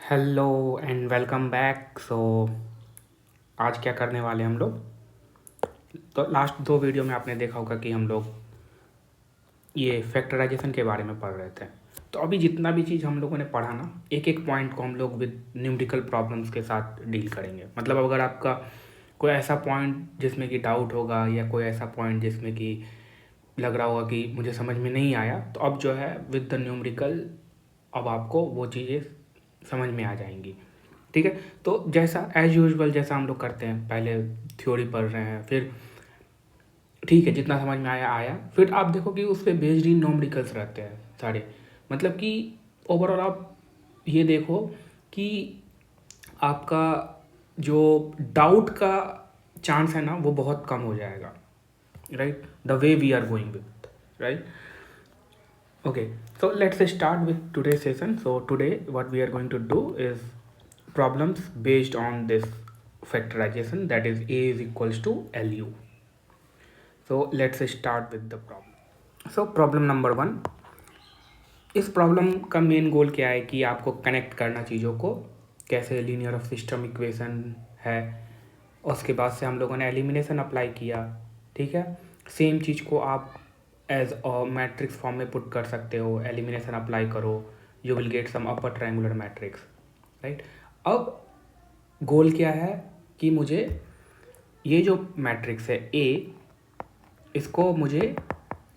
Hello and welcome back. आज क्या करने वाले हम लोग। तो लास्ट दो वीडियो में आपने देखा होगा कि हम लोग ये फैक्टराइजेशन के बारे में पढ़ रहे थे। तो अभी जितना भी चीज़ हम लोगों ने पढ़ा ना, एक एक पॉइंट को हम लोग विद न्यूमेरिकल प्रॉब्लम्स के साथ डील करेंगे। मतलब अगर आपका कोई ऐसा पॉइंट जिसमें कि डाउट होगा या कोई ऐसा पॉइंट जिसमें कि लग रहा होगा कि मुझे समझ में नहीं आया, तो अब जो है विद द न्यूमेरिकल अब आपको वो चीज़ें समझ में आ जाएंगी। ठीक है। तो जैसा एज यूजुअल जैसा हम लोग करते हैं, पहले थ्योरी पढ़ रहे हैं, फिर ठीक है जितना समझ में आया आया, फिर आप देखो कि उस पर बेस्ड ही नॉमरिकल्स रहते हैं सारे। मतलब कि ओवरऑल आप ये देखो कि आपका जो डाउट का चांस है ना वो बहुत कम हो जाएगा, right, the way we are going with, right. Okay, so let's start with today's session. So today what we are going to do is problems based on this factorization, that is a is equals to lu. So let's start with the problem. So problem number one, इस problem का main goal क्या है कि आपको connect करना चीज़ों को, कैसे लीनियर ऑफ सिस्टम इक्वेशन है, उसके बाद से हम लोगों ने एलिमिनेशन अप्लाई किया। ठीक है, सेम चीज़ को आप एज अ मैट्रिक्स फॉर्म में पुट कर सकते हो, एलिमिनेशन अप्लाई करो, you will get some upper triangular matrix, right. अब गोल क्या है कि मुझे ये जो मैट्रिक्स है ए, इसको मुझे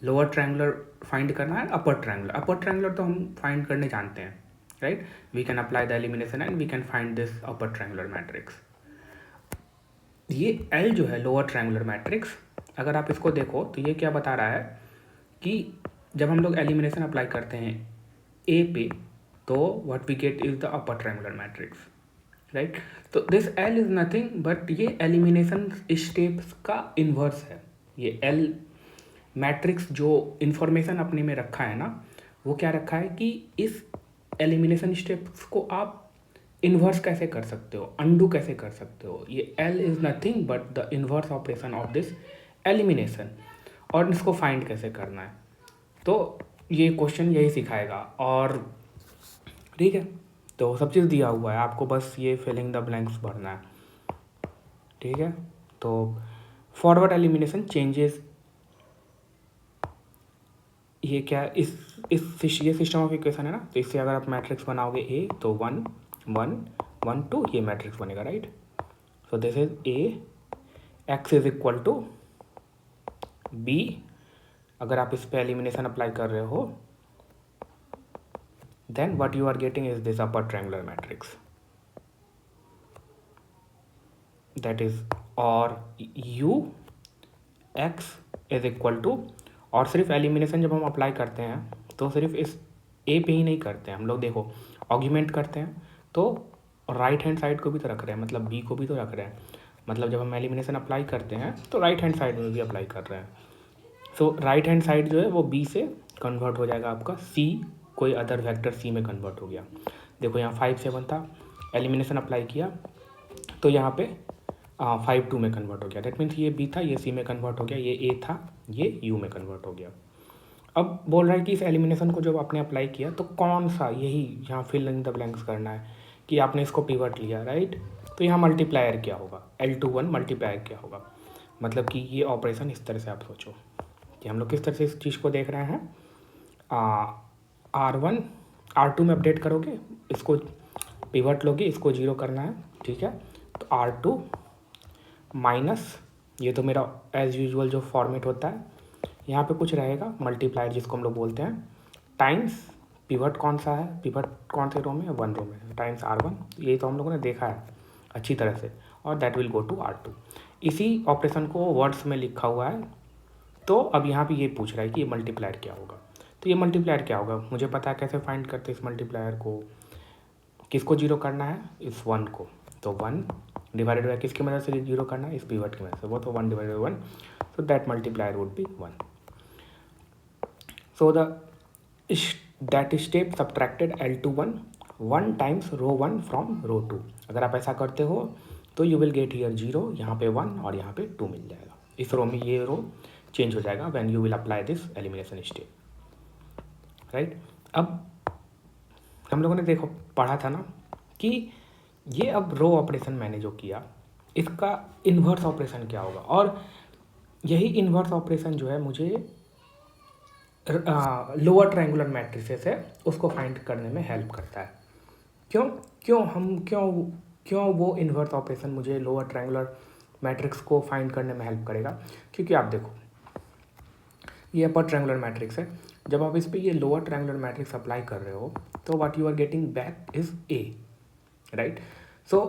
लोअर ट्रायंगुलर फाइंड करना है, अपर ट्रायंगुलर। अपर ट्रायंगुलर तो हम फाइंड करने जानते हैं, right. We can apply the elimination and we can find this upper triangular matrix. ये एल जो है लोअर ट्रायंगुलर मैट्रिक्स, अगर आप इसको देखो तो ये क्या बता रहा है कि जब हम लोग एलिमिनेशन अप्लाई करते हैं ए पे, तो what we get is the upper triangular matrix, right. तो this L is nothing but ये एलिमिनेशन स्टेप्स का इन्वर्स है। ये एल मैट्रिक्स जो इन्फॉर्मेशन अपने में रखा है ना, वो क्या रखा है कि इस एलिमिनेशन स्टेप्स को आप इन्वर्स कैसे कर सकते हो, अनडू कैसे कर सकते हो। ये L is nothing but the inverse operation of this elimination, और इसको फाइंड कैसे करना है। तो ये क्वेश्चन यही सिखाएगा। और ठीक है, तो सब चीज़ दिया हुआ है आपको, बस ये फिलिंग द ब्लैंक्स भरना है। ठीक है, तो फॉरवर्ड एलिमिनेशन चेंजेस, ये क्या ये सिस्टम ऑफ इक्वेशन है ना, तो इससे अगर आप मैट्रिक्स बनाओगे ए तो 1 1 1 2 ये मैट्रिक्स बनेगा, right. So this is A, X is equal to B. अगर आप इस पे एलिमिनेशन अप्लाई कर रहे हो, then what you are getting is this upper triangular matrix, that is, और U X is equal to, और सिर्फ एलिमिनेशन जब हम अप्लाई करते हैं तो सिर्फ इस ए पे ही नहीं करते हैं हम लोग, देखो ऑर्ग्यूमेंट करते हैं तो राइट हैंड साइड को भी तो रख रहे हैं, मतलब बी को भी तो रख रहे हैं। मतलब जब हम एलिमिनेशन अप्लाई करते हैं तो राइट हैंड साइड में भी अप्लाई कर रहे हैं। सो राइट हैंड साइड जो है वो बी से कन्वर्ट हो जाएगा आपका सी, कोई अदर वेक्टर सी में कन्वर्ट हो गया। देखो यहाँ 5 7 था, एलिमिनेशन अप्लाई किया तो यहाँ पे 5 2 में कन्वर्ट हो गया। दैट मीन्स ये बी था, ये सी में कन्वर्ट हो गया, ये ए था, ये यू में कन्वर्ट हो गया। अब बोल रहा है कि इस एलिमिनेशन को जब आपने अप्लाई किया तो कौन सा, यही यहाँ फिल इन द ब्लैंक्स करना है कि आपने इसको पिवट लिया, राइट। तो यहाँ मल्टीप्लायर क्या होगा, L21 मल्टीप्लायर क्या होगा। मतलब कि ये ऑपरेशन इस तरह से आप सोचो कि हम लोग किस तरह से इस चीज़ को देख रहे हैं। R1 R2 में अपडेट करोगे, इसको पिवट लोगे, इसको 0 करना है, ठीक है। तो R2 माइनस, ये तो मेरा एज यूजुअल जो फॉर्मेट होता है, यहाँ पे कुछ रहेगा मल्टीप्लायर जिसको हम लोग बोलते हैं, टाइम्स पिवट कौन सा है, पिवट कौन से रो में है, 1 रो में, टाइम्स R1, ये तो हम लोगों ने देखा है अच्छी तरह से, और that will go to R2। इसी ऑपरेशन को वर्ड्स में लिखा हुआ है। तो अब यहाँ पे ये पूछ रहा है कि ये मल्टीप्लायर क्या होगा। तो ये मल्टीप्लायर क्या होगा मुझे पता है, कैसे फाइंड करते हैं इस मल्टीप्लायर को, किसको 0 करना है, इस 1 को। तो 1 डिवाइडेड बाय किसकी मदद से 0 करना है, इस पिवट की मदद से, वो तो 1 divided by 1, so that multiplier would be 1। So that step subtracted L21 1 times row 1 from row 2। अगर आप ऐसा करते हो तो यू विल गेट हियर 0, यहाँ पे 1 और यहाँ पे 2 मिल जाएगा। इस रो में ये रो चेंज हो जाएगा when you will apply this elimination step, right. अब हम लोगों ने देखो पढ़ा था ना कि ये अब रो ऑपरेशन मैंने जो किया इसका इन्वर्स ऑपरेशन क्या होगा, और यही इन्वर्स ऑपरेशन जो है मुझे लोअर ट्रायंगुलर मैट्रिसेस है उसको फाइंड करने में हेल्प करता है। क्यों क्यों वो इन्वर्स ऑपरेशन मुझे लोअर ट्रायंगुलर मैट्रिक्स को फाइंड करने में हेल्प करेगा? क्योंकि आप देखो ये अपर ट्रायंगुलर मैट्रिक्स है, जब आप इस पर ये लोअर ट्रायंगुलर मैट्रिक्स अप्लाई कर रहे हो तो what you are getting back is A, right. So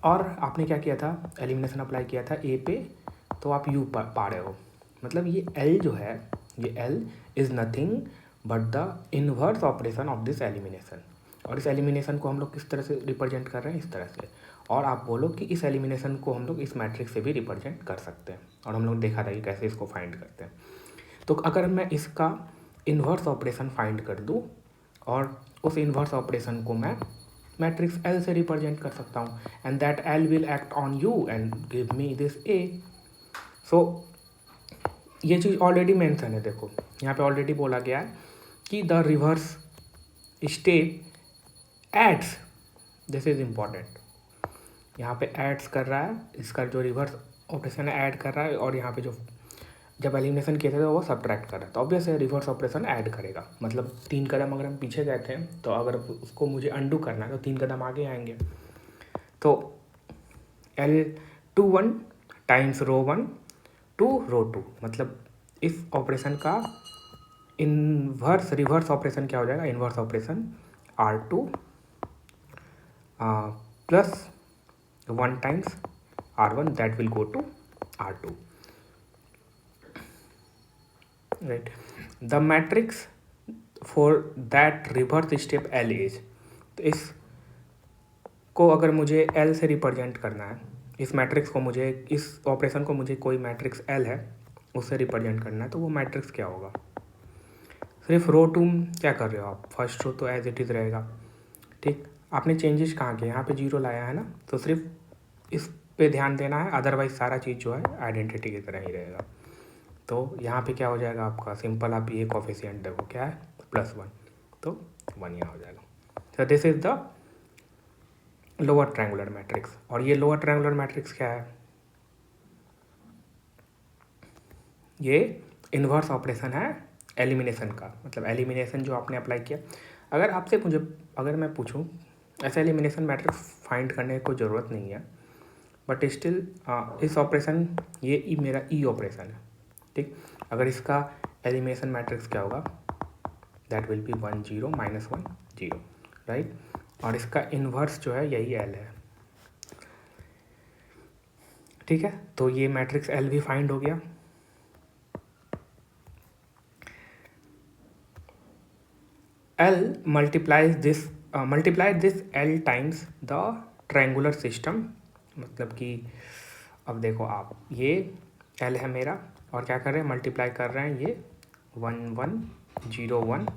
और आपने क्या किया था, एलिमिनेशन अप्लाई किया था ए पे, तो आप यू पा रहे हो। मतलब ये एल जो है, ये L is nothing but the inverse operation of this elimination. और इस एलिमिनेशन को हम लोग किस तरह से रिप्रेजेंट कर रहे हैं, इस तरह से। और आप बोलो कि इस एलिमिनेशन को हम लोग इस मैट्रिक्स से भी रिप्रेजेंट कर सकते हैं, और हम लोग देखा था कि कैसे इसको फाइंड करते हैं। तो अगर मैं इसका इन्वर्स ऑपरेशन फाइंड कर दूँ और उस इन्वर्स ऑपरेशन को मैं मैट्रिक्स एल से रिप्रेजेंट कर सकता हूँ, and that L will act on U and give me this A. So ये चीज़ ऑलरेडी मेंशन है, देखो यहाँ पे ऑलरेडी बोला गया है कि the reverse step adds, this is important, यहाँ पे एड्स कर रहा है, इसका जो रिवर्स ऑपरेशन है ऐड कर रहा है, और यहाँ पे जो जब एलिमिनेशन किए थे तो वो सब्ट्रैक्ट कर रहा है, तो ऑब्वियस है रिवर्स ऑपरेशन ऐड करेगा। मतलब 3 कदम अगर हम पीछे गए थे तो अगर उसको मुझे अंडू करना है तो 3 कदम आगे आएंगे। तो L21 टाइम्स रो 1 टू रो 2, मतलब इस ऑपरेशन का रिवर्स ऑपरेशन क्या हो जाएगा, inverse operation R2 plus 1 times R1 that will go to R2, right. The matrix for that reverse step L is, तो इस को अगर मुझे L से रिप्रेजेंट करना है, इस मैट्रिक्स को मुझे, इस ऑपरेशन को मुझे कोई मैट्रिक्स L है उससे रिप्रेजेंट करना है, तो वो मैट्रिक्स क्या होगा? सिर्फ रो 2 क्या कर रहे हो आप, फर्स्ट रो तो एज इट इज़ रहेगा, ठीक। आपने चेंजेस कहाँ किए, यहाँ पे 0 लाया है ना, तो सिर्फ इस पे ध्यान देना है, अदरवाइज सारा चीज़ जो है आइडेंटिटी की तरह ही रहेगा। तो यहाँ पे क्या हो जाएगा आपका, सिंपल आप ये कोफिशिएंट देखो क्या है, +1, तो 1 यहाँ हो जाएगा। तो this is the lower triangular matrix. और ये लोअर ट्रायंगुलर मैट्रिक्स क्या है, ये इन्वर्स ऑपरेशन है एलिमिनेशन का। मतलब एलिमिनेशन जो आपने अप्लाई किया, अगर आपसे अगर मैं पूछूं, ऐसा एलिमिनेशन मैट्रिक्स फाइंड करने की कोई ज़रूरत नहीं है, बट स्टिल इस ऑपरेशन, ये मेरा ई ऑपरेशन है, ठीक। अगर इसका एलिमिनेशन मैट्रिक्स क्या होगा, दैट विल बी 1 0 -1 0, राइट। और इसका इन्वर्स जो है यही एल है, ठीक है। तो ये मैट्रिक्स एल भी फाइंड हो गया। L multiply this L times the triangular system. मतलब कि अब देखो आप, ये एल है मेरा, और क्या कर रहे हैं, मल्टीप्लाई कर रहे हैं ये 1 1 0 1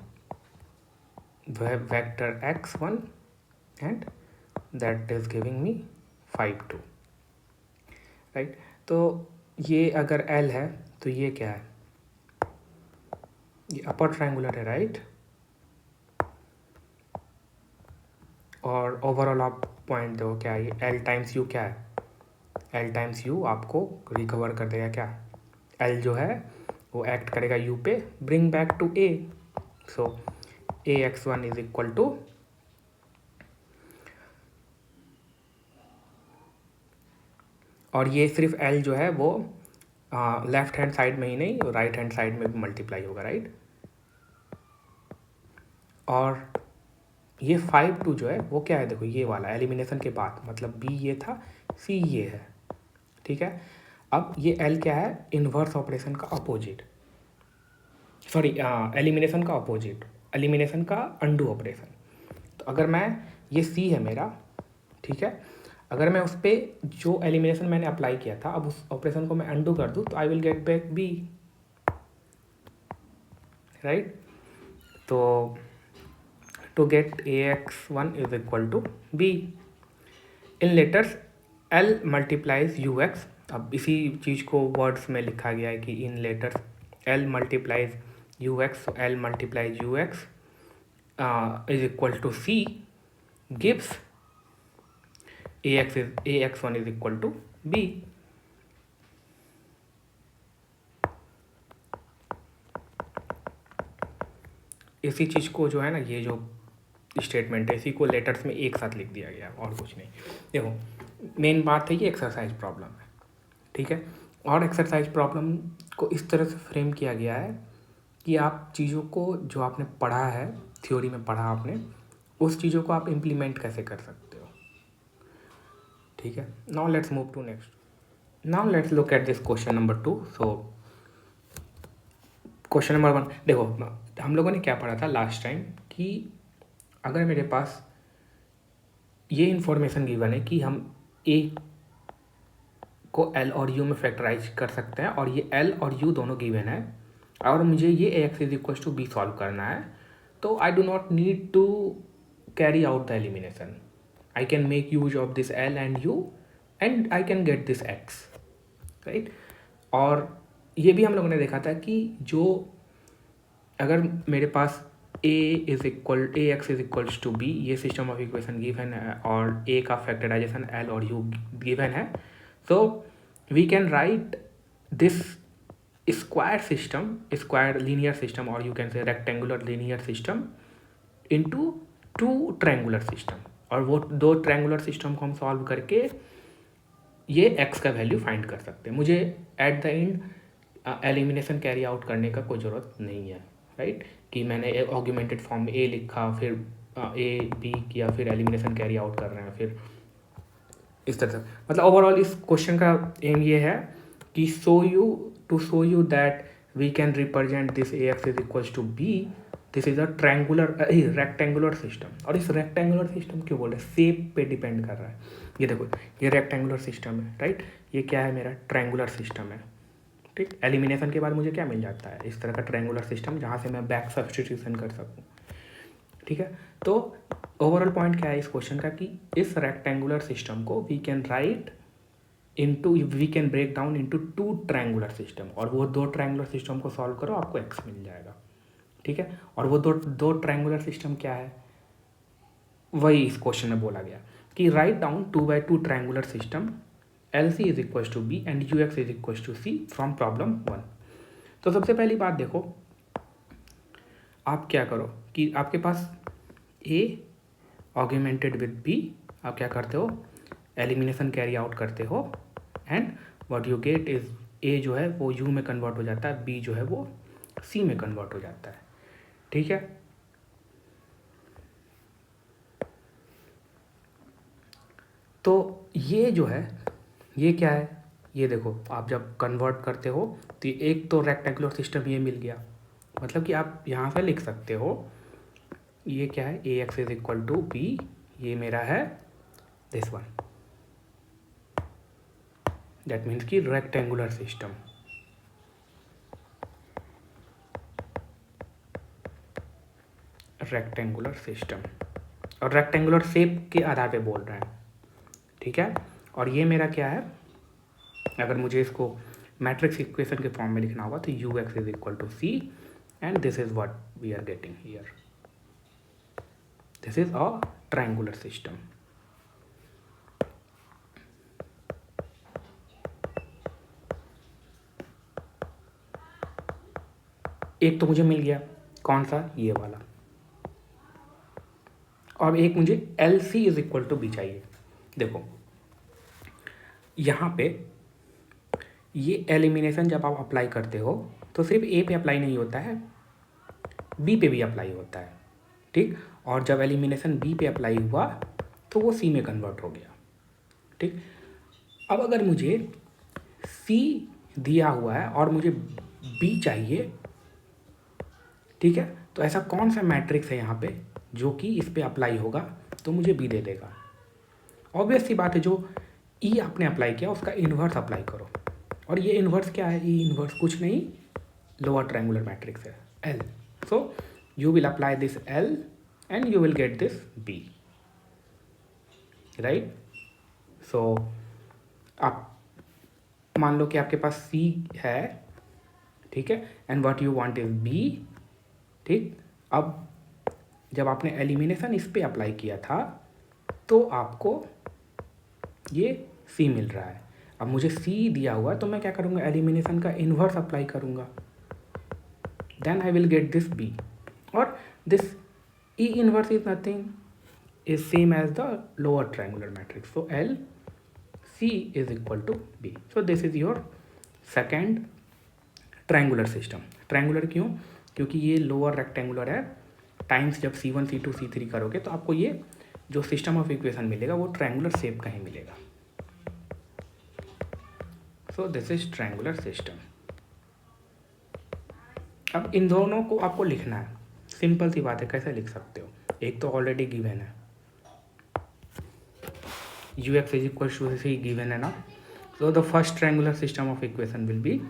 vector x1 and that is giving me 5 2, right. तो ये अगर L है तो ये क्या है, ये अपर ट्रायंगुलर है, राइट। और ओवरऑल आप पॉइंट दो क्या है, ये L टाइम्स यू क्या है, L टाइम्स यू आपको रिकवर कर देगा क्या, L जो है वो एक्ट करेगा U पे, bring back to A। So AX1 is equal to, और ये सिर्फ L जो है वो लेफ्ट हैंड साइड में ही नहीं, राइट हैंड साइड में भी मल्टीप्लाई होगा, राइट। और ये 5 2 जो है वो क्या है, देखो ये वाला एलिमिनेशन के बाद, मतलब B ये था, C ये है, ठीक है। अब ये L क्या है, इन्वर्स ऑपरेशन का अपोजिट, सॉरी एलिमिनेशन का अपोजिट, एलिमिनेशन का अंडू ऑपरेशन। तो अगर मैं, ये C है मेरा, ठीक है, अगर मैं उस पर जो एलिमिनेशन मैंने अप्लाई किया था, अब उस ऑपरेशन को मैं अंडू कर दूँ तो I will get back B, right. तो to get AX1 is equal to B. In letters L multiplies UX। अब इसी चीज़ को वर्ड्स में लिखा गया है कि इन letters L multiplies UX, so L multiplies UX is equal to C gives ax1 is equal to b। इसी चीज़ को जो है ना, ये जो स्टेटमेंट है, इसी को लेटर्स में एक साथ लिख दिया गया और कुछ नहीं। देखो मेन बात है ये एक्सरसाइज प्रॉब्लम है, ठीक है। और एक्सरसाइज प्रॉब्लम को इस तरह से फ्रेम किया गया है कि आप चीज़ों को जो आपने पढ़ा है, थ्योरी में पढ़ा आपने, उस चीज़ों को आप इम्प्लीमेंट कैसे कर सकते हो, ठीक है। Now let's move to next. Now let's look at this question number 2। So question number 1, देखो हम लोगों ने क्या पढ़ा था लास्ट टाइम कि अगर मेरे पास ये इन्फॉर्मेशन गिवन है कि हम ए को एल और यू में फैक्टराइज कर सकते हैं, और ये एल और यू दोनों गिवन है, और मुझे ये A X is equal to B solve करना है, तो I do not need to carry out the elimination. I can make use of this L and U and I can get this X, right. और ये भी हम लोगों ने देखा था कि जो अगर मेरे पास A X is equals to B, ये सिस्टम ऑफ इक्वेशन गिवन है, और ए का फैक्टराइजेशन एल और यू गिवन है, so we can write this square linear system, or you can say rectangular linear system into two triangular system, और वो दो triangular system को हम सॉल्व करके ये x का वैल्यू फाइंड कर सकते हैं। मुझे at the end elimination carry out करने का कोई ज़रूरत नहीं है, राइट, कि मैंने ऑग्यूमेंटेड फॉर्म में ए लिखा, फिर ए बी किया, फिर एलिमिनेशन कैरी आउट कर रहे हैं, फिर इस तरह से। मतलब ओवरऑल इस क्वेश्चन का एम ये है कि show you that we can represent this A X is equals to B, this is a rectangular system. और इस रेक्टेंगुलर सिस्टम क्यों बोल रहे हैं, शेप पे डिपेंड कर रहा है। ये देखो ये रेक्टेंगुलर सिस्टम है, राइट, ये क्या है, मेरा ट्रायंगुलर सिस्टम है, ठीक। एलिमिनेशन के बाद मुझे क्या मिल जाता है, इस तरह का ट्रायंगुलर सिस्टम जहाँ से मैं बैक सब्स्टिट्यूशन कर सकूँ, ठीक है। तो ओवरऑल पॉइंट क्या है इस क्वेश्चन का कि इस रेक्टेंगुलर सिस्टम को we can break down into two triangular system, और वो दो ट्रायंगुलर सिस्टम को सॉल्व करो, आपको एक्स मिल जाएगा, ठीक है। और वो दो ट्रायंगुलर सिस्टम क्या है, वही इस क्वेश्चन में बोला गया कि write down 2x2 triangular system L C is equal to B and U X is equal to C from problem 1। तो सबसे पहली बात देखो, आप क्या करो कि आपके पास ए ऑग्यूमेंटेड विद बी, आप क्या करते हो, एलिमिनेशन कैरी आउट करते हो, and what you gate is a जो है वो यू में कन्वर्ट हो जाता है, बी जो है वो सी में कन्वर्ट हो जाता है, ठीक है। तो ये जो है ये क्या है, ये देखो आप जब कन्वर्ट करते हो तो एक तो रेक्टेंगुलर सिस्टम ये मिल गया, मतलब कि आप यहाँ से लिख सकते हो ये क्या है, A X is equal to B, ये मेरा है दिस वन, दैट मीन्स कि रेक्टेंगुलर सिस्टम, और रेक्टेंगुलर शेप के आधार पे बोल रहे हैं, ठीक है। और ये मेरा क्या है, अगर मुझे इसको मैट्रिक्स इक्वेशन के फॉर्म में लिखना होगा तो U X is equal to C and this is what we are getting here, this is a triangular system. एक तो मुझे मिल गया, कौन सा, ये वाला, और एक मुझे L C is equal to B चाहिए। देखो यहाँ पे ये एलिमिनेशन जब आप अप्लाई करते हो तो सिर्फ ए पे अप्लाई नहीं होता है, बी पे भी अप्लाई होता है, ठीक। और जब एलिमिनेशन बी पे अप्लाई हुआ तो वो सी में कन्वर्ट हो गया, ठीक। अब अगर मुझे सी दिया हुआ है और मुझे बी चाहिए, ठीक है, तो ऐसा कौन सा मैट्रिक्स है यहाँ पे जो कि इस पे अप्लाई होगा तो मुझे बी दे देगा। ऑब्वियस सी बात है, जो ई आपने अप्लाई किया उसका इन्वर्स अप्लाई करो, और ये इन्वर्स क्या है, ई इन्वर्स कुछ नहीं, लोअर ट्रायंगुलर मैट्रिक्स है L. So you will apply this L and you will get this B, right. So आप मान लो कि आपके पास सी है, ठीक है, and what you want is B, ठीक। अब जब आपने एलिमिनेशन इस पे अप्लाई किया था तो आपको ये सी मिल रहा है। अब मुझे सी दिया हुआ है तो मैं क्या करूँगा, एलिमिनेशन का इन्वर्स अप्लाई करूँगा, then I will get this B, और this E inverse is nothing, is same as the lower triangular matrix, so L C is equal to B. So this is your second triangular system. Triangular क्यों? क्योंकि ये lower rectangular है, times जब C1 C2 C3 करोगे तो आपको ये जो सिस्टम ऑफ इक्वेशन मिलेगा वो ट्रायंगुलर शेप का ही मिलेगा। सो दिस इज ट्रायंगुलर सिस्टम। अब इन दोनों को आपको लिखना है, सिंपल सी बात है, कैसे लिख सकते हो? एक तो ऑलरेडी गिवन है, ux is equal to C given है ना, so the first triangular system of equation will be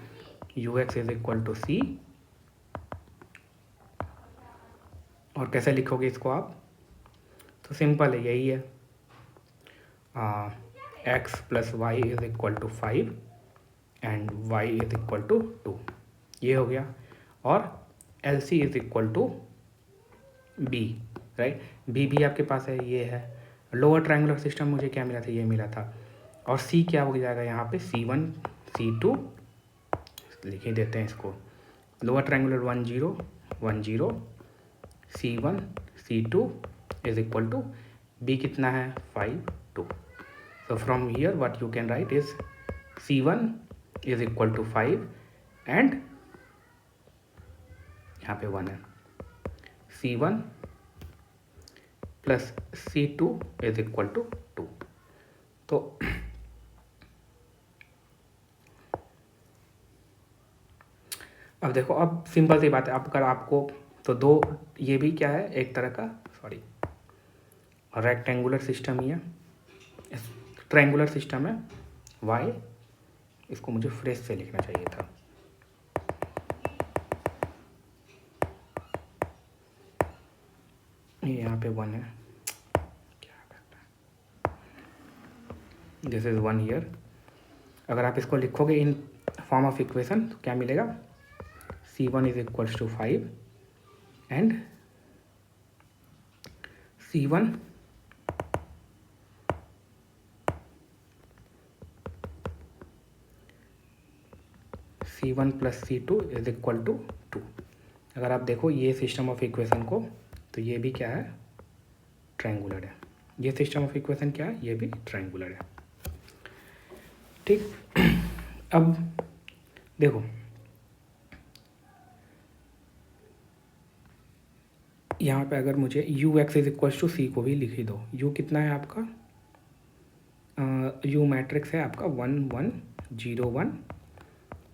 ux is equal to c, और कैसे लिखोगे इसको आप? तो सिंपल है, यही है, x plus Y is equal to 5 and y is equal to 2, ये हो गया, और L C is equal to B, right. B भी आपके पास है, ये है। लोअर ट्रायंगुलर सिस्टम मुझे क्या मिला था? ये मिला था। और सी क्या हो जाएगा यहाँ पे? C1 C2 लिख ही देते हैं इसको, lower triangular 1 0 1 0, C1 C2 is equal to B कितना है? 5 2। So from here what you can write is C1 is equal to 5 and यहाँ पे 1 है, C1 plus C2 is equal to 2। तो अब देखो, अब सिंपल सी बात है, अब अगर आपको तो दो, ये भी क्या है, एक तरह का रेक्टेंगुलर सिस्टम ही है, ट्रायंगुलर सिस्टम है। वाई, इसको मुझे फ्रेश से लिखना चाहिए था, ये यहाँ पे 1 है, क्या करता है, दिस इज 1 हियर। अगर आप इसको लिखोगे इन फॉर्म ऑफ इक्वेशन तो क्या मिलेगा? C1 is equals to 5 and C1 plus C2 is equal to 2। अगर आप देखो ये सिस्टम ऑफ इक्वेशन को, तो ये भी क्या है? ट्रायंगुलर है। ये सिस्टम ऑफ इक्वेशन क्या है? ये भी ट्रायंगुलर है, ठीक। अब देखो, यहाँ पे अगर मुझे ux इज इक्वल टू सी को भी लिख ही दो, u कितना है आपका? u मैट्रिक्स है आपका 1 1 0 1,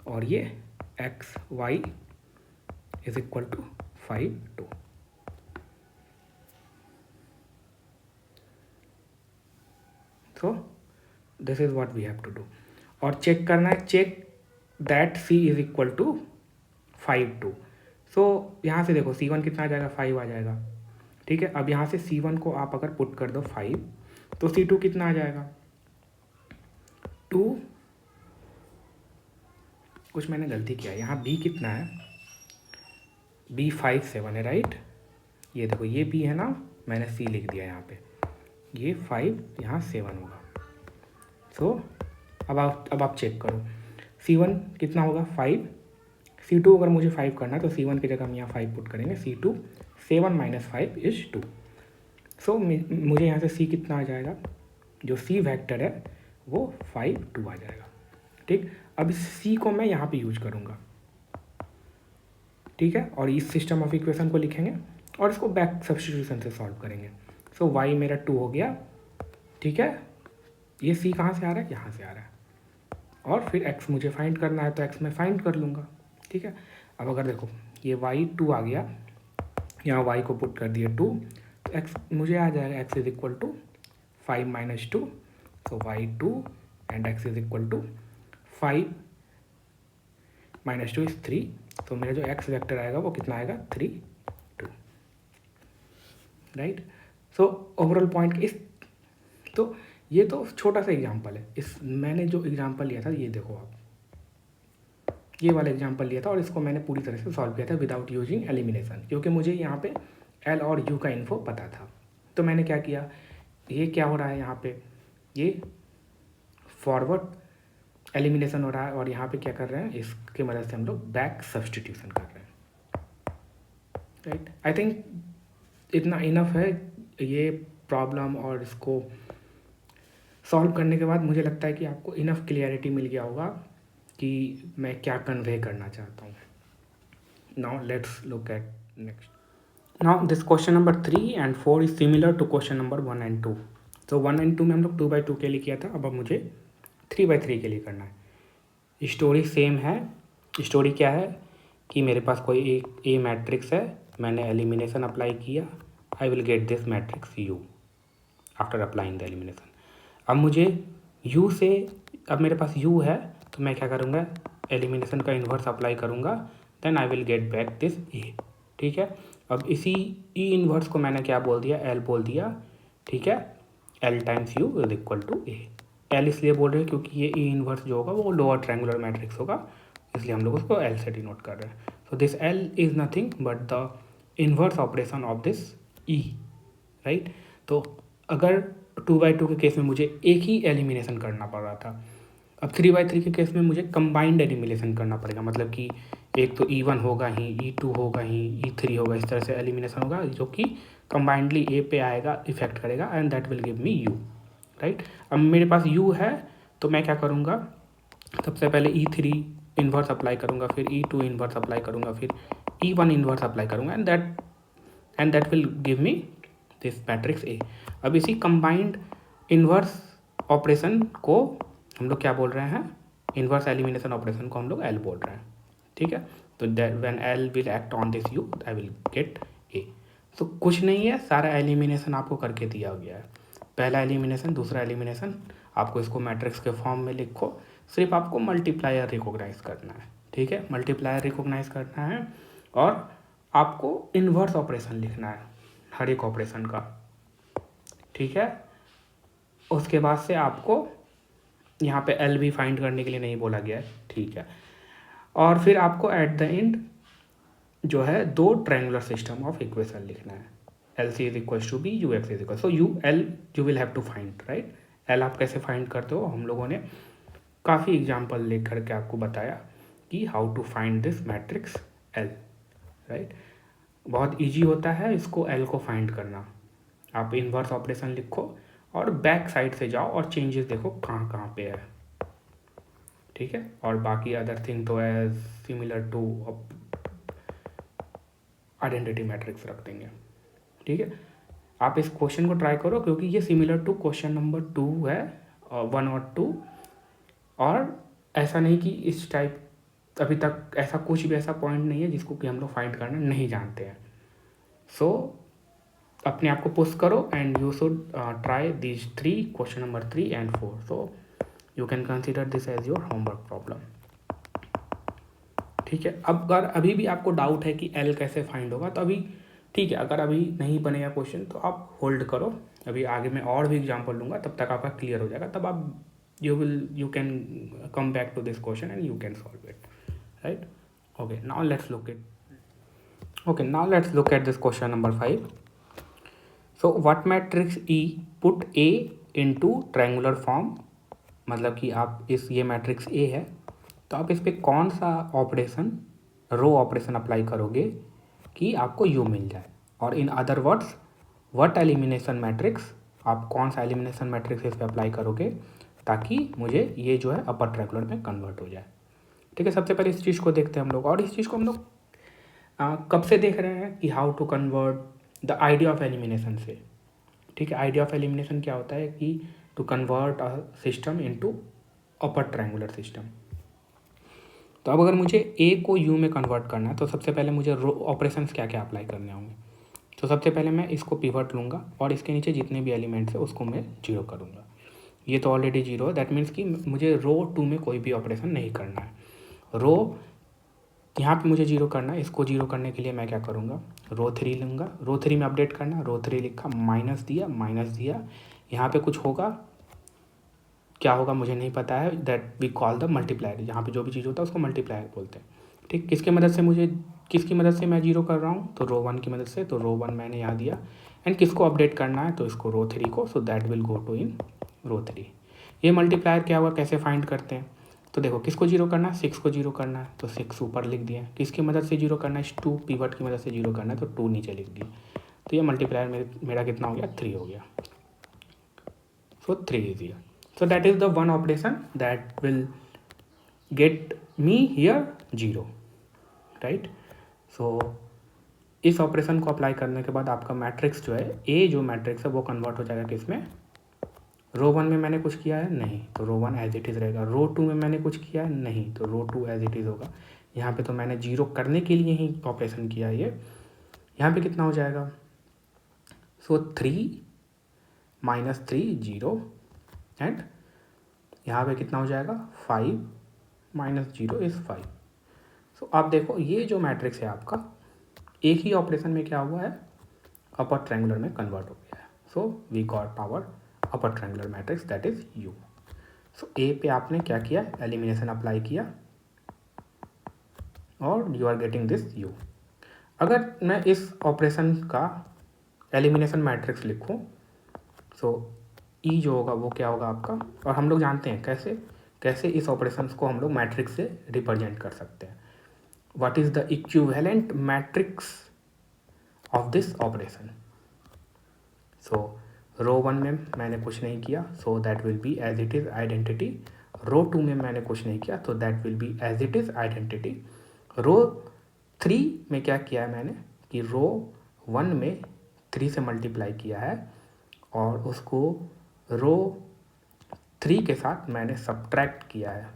और ये x y is equal to 5 2। So this is what we have to do, और चेक करना है, check that c is equal to 5 2। सो यहाँ से देखो C1 कितना आ जाएगा? 5 आ जाएगा, ठीक है। अब यहाँ से C1 को आप अगर पुट कर दो 5, तो C2 कितना आ जाएगा? 2। कुछ मैंने गलती किया, यहाँ B कितना है? B 5 7 है, राइट। ये देखो, ये B है ना, मैंने C लिख दिया यहाँ पे, ये 5 यहाँ 7 होगा। सो अब आप चेक करो, C1 कितना होगा? 5, C2 अगर मुझे 5 करना है तो C1 की जगह हम यहाँ 5 पुट करेंगे, C2 7 माइनस 5 इज 2। सो मुझे यहाँ से C कितना आ जाएगा? जो C वेक्टर है वो 5 2 आ जाएगा, ठीक। अब इस C को मैं यहाँ पे यूज करूँगा, ठीक है, और इस सिस्टम ऑफ इक्वेशन को लिखेंगे और इसको बैक सब्स्टिट्यूशन से सॉल्व करेंगे। सो y मेरा 2 हो गया, ठीक है। ये C कहाँ से आ रहा है? यहाँ से आ रहा है, और फिर x मुझे फाइंड करना है तो x मैं फाइंड कर लूँगा, ठीक है। अब अगर देखो ये y 2 आ गया, यहाँ y को पुट कर दिया 2, तो x मुझे आ जाएगा x is equal to 5 minus 2, so y 2 and x is equal to 5 minus 2 is 3। तो मेरा जो x वेक्टर आएगा वो कितना आएगा? 3 2, राइट। सो ओवरऑल पॉइंट इस, तो ये तो छोटा सा एग्जांपल है। इस मैंने जो एग्जांपल लिया था, ये देखो आप, ये वाला एग्जांपल लिया था और इसको मैंने पूरी तरह से सॉल्व किया था विदाउट यूजिंग एलिमिनेशन, क्योंकि मुझे यहाँ पे L और U का इन्फो पता था। तो मैंने क्या किया, ये क्या हो रहा है यहाँ पे, ये फॉरवर्ड एलिमिनेशन हो रहा है और यहाँ पे क्या कर रहे हैं, इसके मदद से हम लोग बैक सब्स्टिट्यूशन कर रहे हैं, राइट। आई थिंक इतना इनफ है ये प्रॉब्लम, और इसको सॉल्व करने के बाद मुझे लगता है कि आपको इनफ क्लियरिटी मिल गया होगा कि मैं क्या कन्वे करना चाहता हूँ। Now let's look at next. Now this question number 3 and 4 is similar to question number 1 and 2। तो 1 and 2 में हम लोग 2x2 के लिए किया था, अब मुझे 3x3 के लिए करना है। स्टोरी सेम है। स्टोरी क्या है कि मेरे पास कोई एक ए मैट्रिक्स है, मैंने एलिमिनेशन अप्लाई किया, आई will get this matrix you after applying the elimination. अब मुझे u से, अब मेरे पास u है तो मैं क्या करूँगा, एलिमिनेशन का इन्वर्स अप्लाई करूँगा, then I will get back this a, ठीक है। अब इसी e इन्वर्स को मैंने क्या बोल दिया, l बोल दिया, ठीक है। l times u is equal to a। l इसलिए बोल रहे हैं क्योंकि ये e इन्वर्स जो होगा वो लोअर ट्रायंगुलर मैट्रिक्स होगा, इसलिए हम लोग उसको l से डिनोट कर रहे हैं। So this l is nothing but the inverse operation of this e, right. तो अगर 2x2 के केस में मुझे एक ही एलिमिनेशन करना पड़ रहा था, अब 3x3 के केस में मुझे कंबाइंड एलिमिनेशन करना पड़ेगा, मतलब कि एक तो E1 होगा ही, E2 होगा ही, E3 होगा, इस तरह से एलिमिनेशन होगा जो कि कंबाइंडली A पे आएगा, इफेक्ट करेगा, and that will give me U, right. अब मेरे पास U है तो मैं क्या करूँगा, सबसे पहले E3 इन्वर्स अप्लाई करूँगा, फिर E2 इन्वर्स अप्लाई करूँगा, फिर E1 इन्वर्स अप्लाई करूँगा, and that will give me this matrix A। अब इसी कंबाइंड इन्वर्स ऑपरेशन को हम लोग क्या बोल रहे हैं, इन्वर्स एलिमिनेशन ऑपरेशन को हम लोग L बोल रहे हैं, ठीक है। तो when L will act on this U I will gate A। तो कुछ नहीं है, सारा एलिमिनेशन आपको करके दिया गया है, पहला एलिमिनेशन, दूसरा एलिमिनेशन, आपको इसको मैट्रिक्स के फॉर्म में लिखो, सिर्फ आपको मल्टीप्लायर रिकॉग्नाइज करना है, ठीक है। मल्टीप्लायर रिकॉग्नाइज करना है और आपको इन्वर्स ऑपरेशन लिखना है हर एक ऑपरेशन का, ठीक है। उसके बाद से आपको यहाँ पे L भी फाइंड करने के लिए नहीं बोला गया है, ठीक है। और फिर आपको एट द एंड जो है दो ट्रायंगुलर सिस्टम ऑफ इक्वेशन लिखना है, LC is equal to B, UX is equal, so UL you will have to find, right. L आप कैसे फाइंड करते हो, हम लोगों ने काफ़ी एग्जाम्पल लेकर करके आपको बताया कि how to find this matrix L, right. बहुत ईजी होता है इसको L को फाइंड करना। आप इन्वर्स ऑपरेशन लिखो और बैक साइड से जाओ और चेंजेस देखो कहाँ कहाँ पे है, ठीक है। और बाकी अदर थिंग तो as similar to identity matrix रख देंगे, ठीक है। आप इस क्वेश्चन को ट्राई करो क्योंकि ये सिमिलर टू क्वेश्चन नंबर 2 है, 1 और 2, और ऐसा नहीं कि इस टाइप अभी तक ऐसा कुछ भी ऐसा पॉइंट नहीं है जिसको कि हम लोग फाइंड करना नहीं जानते हैं। सो अपने आप को पुश करो and you should try this 3 question number 3 and 4। So you can consider this as your homework problem, ठीक है। अब अगर अभी भी आपको डाउट है कि L कैसे फाइंड होगा तो अभी ठीक है, अगर अभी नहीं बनेगा क्वेश्चन तो आप होल्ड करो, अभी आगे मैं और भी एग्जांपल लूँगा, तब तक आपका क्लियर हो जाएगा, तब आप you can come back to this question and you can solve it, right? Okay, now let's look at this question number 5. So what matrix E put A into triangular form, मतलब कि आप ये matrix A है तो आप इस पर कौन सा ऑपरेशन, रो ऑपरेशन अप्लाई करोगे कि आपको U मिल जाए, और in other words what elimination matrix, आप कौन सा एलिमिनेशन मैट्रिक्स इस पर अप्लाई करोगे ताकि मुझे ये जो है अपर ट्रायंगुलर में कन्वर्ट हो जाए, ठीक है। सबसे पहले इस चीज़ को देखते हैं हम लोग, और इस चीज़ को हम लोग कब से देख रहे हैं कि how to convert the idea of elimination से, ठीक है। आइडिया ऑफ एलिमिनेशन क्या होता है कि to convert a system into upper triangular system. तो अब अगर मुझे ए को यू में कन्वर्ट करना है तो सबसे पहले मुझे रो ऑपरेशंस क्या क्या अप्लाई करने होंगे। तो सबसे पहले मैं इसको पिवट लूँगा और इसके नीचे जितने भी एलिमेंट्स है उसको मैं 0 करूँगा। ये तो ऑलरेडी 0 है, दैट मीन्स कि मुझे रो 2 में कोई भी ऑपरेशन नहीं करना है। रो यहाँ पे मुझे 0 करना है, इसको 0 करने के लिए मैं क्या करूँगा, रो 3 लूँगा, रो 3 में अपडेट करना, रो 3 लिखा, माइनस दिया, यहाँ पे कुछ होगा, क्या होगा मुझे नहीं पता है, that we call the multiplier, यहाँ पे जो भी चीज़ होता है उसको मल्टीप्लायर बोलते हैं, ठीक। किसकी मदद से मैं 0 कर रहा हूँ, तो रो 1 की मदद से, तो रो 1 मैंने यहाँ दिया, एंड किसको अपडेट करना है तो इसको रो 3 को, so that will go to in row 3। ये मल्टीप्लायर क्या होगा, कैसे फाइंड करते हैं, तो देखो किसको जीरो करना है, 6 को जीरो करना है तो 6 ऊपर लिख दिया, किसकी मदद से जीरो करना है, 2 पिवट की मदद से जीरो करना है तो 2 नीचे लिख दिया। तो ये मल्टीप्लायर मेरा कितना हो गया, 3 हो गया। So 3 is here. So that is the one operation that will get me here 0, right. So इस ऑपरेशन को अप्लाई करने के बाद आपका मैट्रिक्स जो है, ए जो मैट्रिक्स है वो कन्वर्ट हो जाएगा किसमें, रो 1 में मैंने कुछ किया है नहीं, तो रो 1 एज इट इज़ रहेगा। रो 2 में मैंने कुछ किया है नहीं, तो रो 2 एज इट इज़ होगा। यहाँ पे तो मैंने जीरो करने के लिए ही ऑपरेशन किया है ये। यहाँ पे कितना हो जाएगा, सो 3 - 3 0 एंड यहाँ पे कितना हो जाएगा, 5 - 0 इज़ 5। सो आप देखो ये जो मैट्रिक्स है आपका एक ही ऑपरेशन में क्या हुआ है, अपर ट्रायंगुलर में कन्वर्ट हो गया है। So we got our upper triangular matrix that is U। So A पे आपने क्या किया, एलिमिनेशन अप्लाई किया और you are getting this U। अगर मैं इस ऑपरेशन का एलिमिनेशन मैट्रिक्स लिखूं सो E जो होगा वो क्या होगा आपका, और हम लोग जानते हैं कैसे इस ऑपरेशन को हम लोग मैट्रिक्स से रिप्रेजेंट कर सकते हैं। What is the equivalent matrix of this operation. So row 1 में मैंने कुछ नहीं किया, so that will be as it is identity. Row 2 में मैंने कुछ नहीं किया, तो that will be as it is identity. Row 3 में क्या किया है मैंने कि रो 1 में 3 से मल्टीप्लाई किया है और उसको रो 3 के साथ मैंने सब्ट्रैक्ट किया है।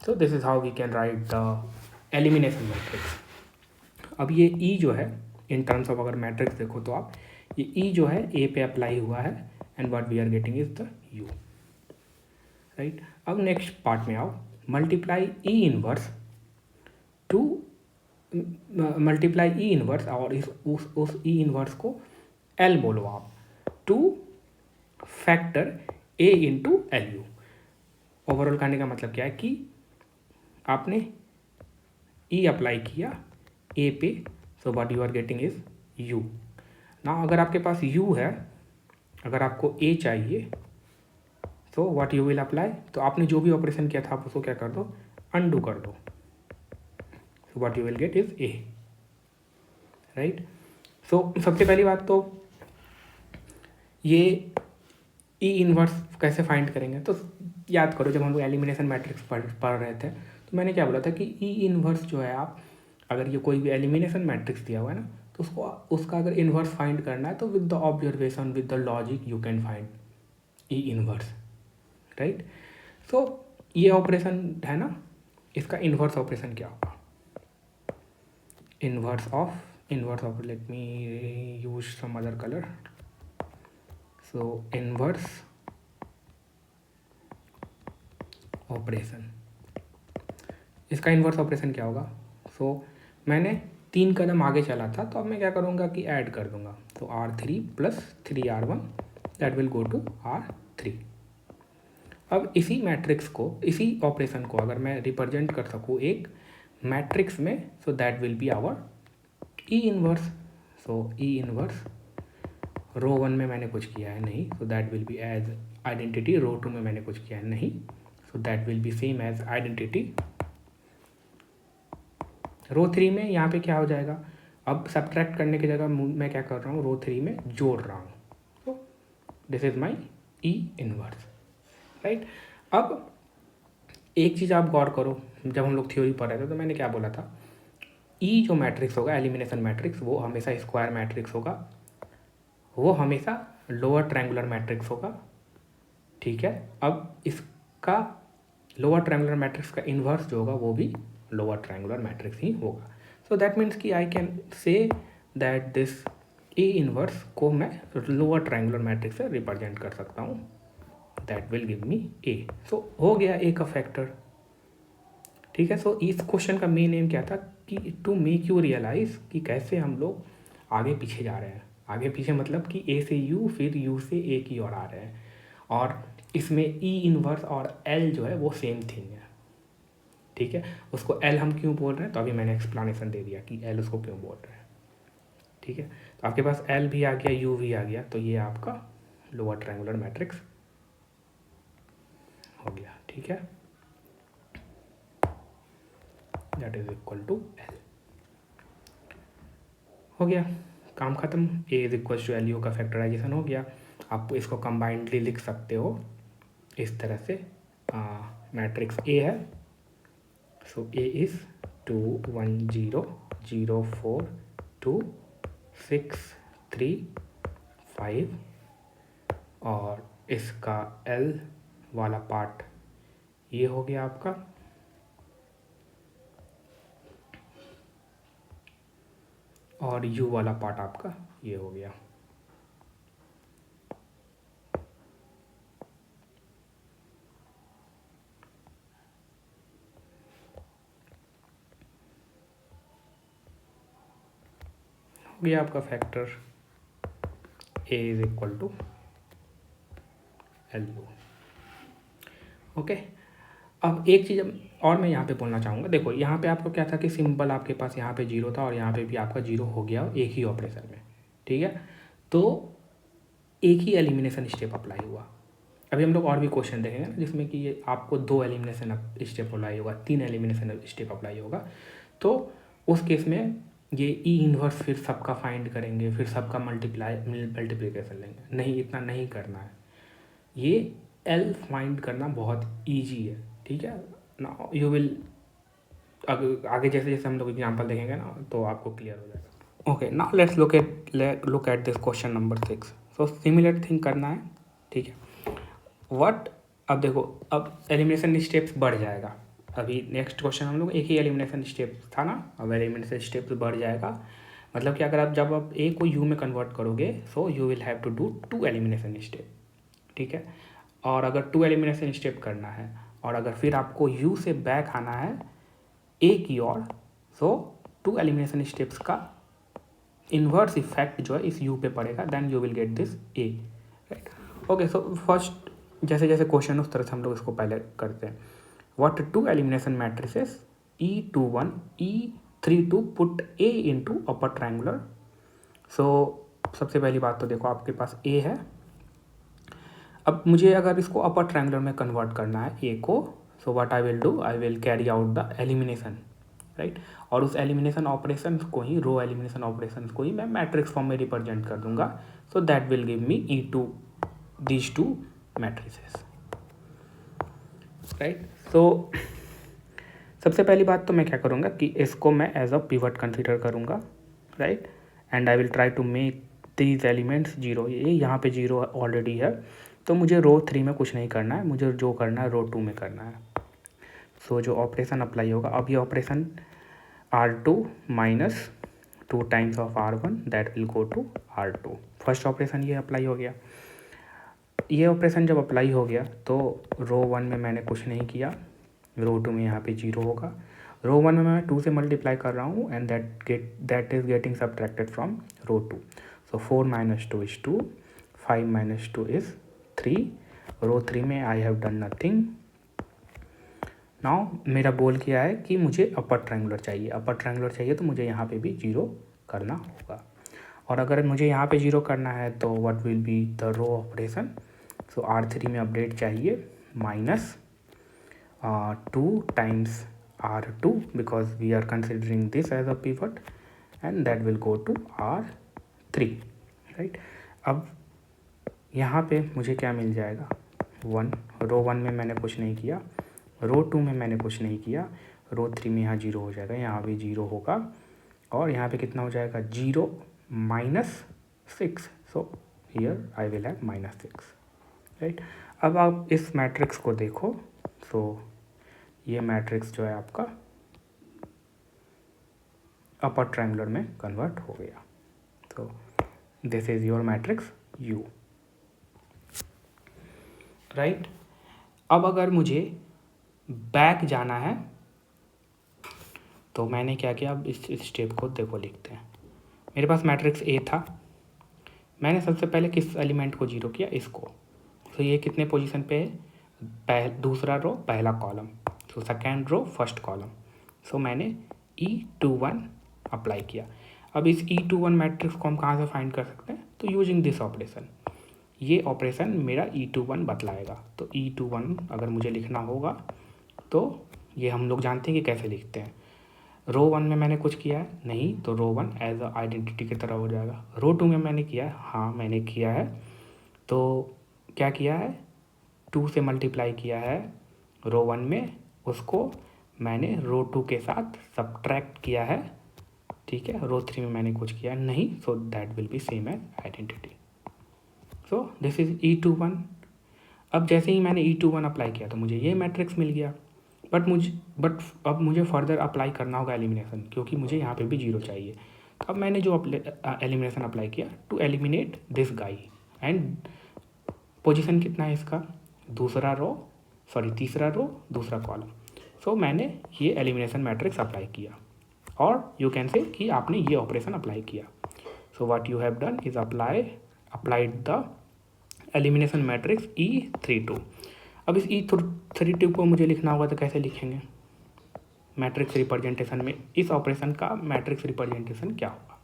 So this is how we can write the elimination matrix. अब ये ई जो है इन टर्म्स ऑफ अगर मैट्रिक्स देखो तो आप ये ई जो है ए पे अप्लाई हुआ है and what we are getting is the U, right. अब नेक्स्ट पार्ट में आओ, multiply E inverse to multiply E inverse और उस ई इनवर्स को एल बोलो आप, to factor A into L U. Overall करने का मतलब क्या है कि आपने ई अप्लाई किया ए पे, so what you are getting is U. ना अगर आपके पास u है, अगर आपको a चाहिए तो व्हाट यू विल अप्लाई, तो आपने जो भी ऑपरेशन किया था आप उसको क्या कर दो, अनडू कर दो। So what you will get is a, right. So सबसे पहली बात तो ये ई इनवर्स कैसे फाइंड करेंगे, तो याद करो जब हम लोग एलिमिनेशन मैट्रिक्स पढ़ रहे थे तो मैंने क्या बोला था कि ई इनवर्स जो है, आप अगर ये कोई भी एलिमिनेशन मैट्रिक्स दिया हुआ है ना तो उसका अगर इन्वर्स फाइंड करना है तो with the observation with the logic you can find E inverse, right. So ये ऑपरेशन है ना, इसका इन्वर्स ऑपरेशन क्या होगा, inverse of let me use some other colour. So inverse operation, इसका इन्वर्स ऑपरेशन क्या होगा। सो मैंने 3 कदम आगे चला था तो अब मैं क्या करूँगा कि ऐड कर दूँगा, तो R3 + 3R1 that will go to R3। अब इसी मैट्रिक्स को, इसी ऑपरेशन को अगर मैं रिप्रेजेंट कर सकूँ एक मैट्रिक्स में, so that will be our E inverse. So E inverse row 1 में मैंने कुछ किया है नहीं, so that will be as identity. Row 2 में मैंने कुछ किया है नहीं, so that will be same as identity. Row 3 में यहाँ पे क्या हो जाएगा, अब सब्ट्रैक्ट करने की जगह मैं क्या कर रहा हूँ, रो 3 में जोड़ रहा हूँ। तो this is my E inverse, right. अब एक चीज़ आप गौर करो, जब हम लोग थ्योरी पढ़ रहे थे तो मैंने क्या बोला था, ई जो मैट्रिक्स होगा एलिमिनेशन मैट्रिक्स वो हमेशा स्क्वायर मैट्रिक्स होगा, वो हमेशा लोअर ट्रायंगुलर मैट्रिक्स होगा, ठीक है। अब इसका लोअर ट्रायंगुलर मैट्रिक्स का इन्वर्स जो होगा वो भी लोअर ट्रायंगुलर मैट्रिक्स ही होगा। सो दैट मीन्स कि I can say that this A inverse को मैं लोअर ट्रायंगुलर मैट्रिक्स से रिप्रेजेंट कर सकता हूँ, दैट विल गिव मी ए। सो हो गया ए का फैक्टर, ठीक है। सो इस क्वेश्चन का मेन एम क्या था कि टू मेक यू रियलाइज कि कैसे हम लोग आगे पीछे जा रहे हैं। आगे पीछे मतलब कि ए से यू फिर यू से ए की ओर आ रहे हैं, और इसमें ई इन्वर्स और एल जो है वो सेम थिंग है, ठीक है। उसको एल हम क्यों बोल रहे हैं तो अभी मैंने एक्सप्लेनेशन दे दिया कि एल उसको क्यों बोल रहे हैं, ठीक है। तो आपके पास एल भी आ गया, यू भी आ गया, तो ये आपका लोअर ट्रायंगुलर मैट्रिक्स हो गया, ठीक है, that is equal to L. हो गया, काम खत्म। A is equal to L U का फैक्टराइजेशन हो गया। आप इसको कंबाइंडली लिख सकते हो इस तरह से। मैट्रिक्स ए है, सो ए इज़ 2 1 0 0 4 2 6 3 5, और इसका एल वाला पार्ट ये हो गया आपका, और यू वाला पार्ट आपका ये हो गया। हो गया आपका factor A is equal to L U. Okay, अब एक चीज़ और मैं यहाँ पे बोलना चाहूँगा। देखो यहाँ पे आपको क्या था कि सिंपल आपके पास यहाँ पे जीरो था और यहाँ पे भी आपका जीरो हो गया एक ही ऑपरेशन में, ठीक है। तो एक ही एलिमिनेशन स्टेप अप्लाई हुआ। अभी हम लोग और भी क्वेश्चन देखेंगे ना जिसमें कि ये आपको 2 एलिमिनेशन स्टेप अप्लाई होगा, 3 एलिमिनेशन स्टेप अप्लाई होगा। तो उस केस में ये ई इन्वर्स फिर सबका फाइंड करेंगे, फिर सबका मल्टीप्लिकेशन लेंगे। नहीं, इतना नहीं करना है। ये एल फाइंड करना बहुत ईजी है, ठीक है ना। यू विल आगे जैसे जैसे हम लोग एग्जाम्पल देखेंगे ना तो आपको क्लियर हो जाएगा। Okay, now let's look at this question number 6। So similar thing करना है, ठीक है। व्हाट, अब देखो, अब एलिमिनेशन स्टेप्स बढ़ जाएगा। अभी नेक्स्ट क्वेश्चन हम लोग एक ही एलिमिनेशन स्टेप था ना, अब एलिमिनेशन स्टेप्स बढ़ जाएगा। मतलब कि अगर आप जब आप ए को यू में कन्वर्ट करोगे so you will have to do 2 elimination step, ठीक है। और अगर 2 एलिमिनेशन स्टेप करना है और अगर फिर आपको यू से बैक आना है ए की ओर, सो 2 एलिमिनेशन स्टेप्स का इन्वर्स इफेक्ट जो है इस यू पे पड़ेगा, then you will get this A, right. Okay, so first जैसे जैसे क्वेश्चन उस तरह से हम लोग इसको पहले करते हैं। What 2 elimination matrices E21 E32 put A into upper triangular. So सबसे पहली बात तो देखो आपके पास ए है। अब मुझे अगर इसको अपर ट्रायंगुलर में कन्वर्ट करना है ए को, so what I will do, I will carry out the elimination, right. और उस एलिमिनेशन ऑपरेशन को ही, रो एलिमिनेशन ऑपरेशन को ही मैं मैट्रिक्स फॉर्म में रिप्रेजेंट कर दूंगा। So that will give me E2 these 2 matrices, right. So सबसे पहली बात तो मैं क्या करूँगा कि इसको मैं एज अ पिवट कंसीडर करूँगा, right. And I will try to make these elements zero. ये यहाँ पे जीरो ऑलरेडी है, तो मुझे रो 3 में कुछ नहीं करना है, मुझे जो करना है रो 2 में करना है। सो जो ऑपरेशन अप्लाई होगा, अब ये operation R2 minus 2 times of R1 that will go to R2। First operation ये अप्लाई हो गया। ये ऑपरेशन जब अप्लाई हो गया तो रो 1 में मैंने कुछ नहीं किया, रो 2 में यहाँ पे जीरो होगा। रो 1 में मैं 2 से मल्टीप्लाई कर रहा हूँ and that is getting subtracted from row 2। So 4 minus 2 is 2, 5 minus 2 is 3। Row 3 में I have done nothing. Now मेरा गोल क्या है कि मुझे अपर ट्रायंगुलर चाहिए। अपर ट्रायंगुलर चाहिए तो मुझे यहाँ पे भी जीरो करना होगा। और अगर मुझे यहाँ पे जीरो करना है तो what will be the row operation. So R3 में अपडेट चाहिए minus 2 times R2 because we are considering this as a pivot and that will go to R3, right. अब यहाँ पे मुझे क्या मिल जाएगा, 1। रो 1 में मैंने कुछ नहीं किया, रो 2 में मैंने कुछ नहीं किया, रो 3 में यहाँ जीरो हो जाएगा, यहाँ भी जीरो होगा और यहाँ पे कितना हो जाएगा, 0 minus 6। So here I will have minus 6, right. अब आप इस मैट्रिक्स को देखो, सो ये मैट्रिक्स जो है आपका अपर ट्रायंगुलर में कन्वर्ट हो गया। तो this is your matrix U, right. अब अगर मुझे बैक जाना है तो मैंने क्या किया, अब इस स्टेप को देखो लिखते हैं। मेरे पास मैट्रिक्स A था, मैंने सबसे पहले किस एलिमेंट को जीरो किया, इसको। तो ये कितने पोजीशन पे है, दूसरा रो पहला कॉलम, तो सेकेंड रो फर्स्ट कॉलम। सो मैंने E21 अप्लाई किया। अब इस E21 मैट्रिक्स को हम कहाँ से फाइंड कर सकते हैं, तो यूजिंग दिस ऑपरेशन ये ऑपरेशन मेरा E21 बतलाएगा। तो E21 अगर मुझे लिखना होगा तो ये हम लोग जानते हैं कि कैसे लिखते हैं। रो 1 में मैंने कुछ किया है नहीं, तो रो 1 एज अ आइडेंटिटी की तरह हो जाएगा। रो 2 में मैंने किया है, हाँ मैंने किया है। तो क्या किया है, 2 से मल्टीप्लाई किया है रो 1 में, उसको मैंने रो 2 के साथ सब्ट्रैक्ट किया है, ठीक है। रो 3 में मैंने कुछ किया नहीं, so that will be same as identity. So this is E21। अब जैसे ही मैंने E21 अप्लाई किया तो मुझे ये मैट्रिक्स मिल गया, बट अब मुझे फर्दर अप्लाई करना होगा एलिमिनेशन, क्योंकि मुझे यहाँ पे भी 0 चाहिए। तो अब मैंने जो एलिमिनेशन अप्लाई किया to eliminate this guy, and position कितना है इसका, तीसरा रो दूसरा कॉलम। सो मैंने ये एलिमिनेशन मैट्रिक्स अप्लाई किया, और यू कैन से कि आपने ये ऑपरेशन अप्लाई किया। सो what you have done is applied the elimination matrix E32। अब इस E32 को मुझे लिखना होगा तो कैसे लिखेंगे, मैट्रिक्स रिप्रेजेंटेशन में इस ऑपरेशन का मैट्रिक्स रिप्रेजेंटेशन क्या होगा।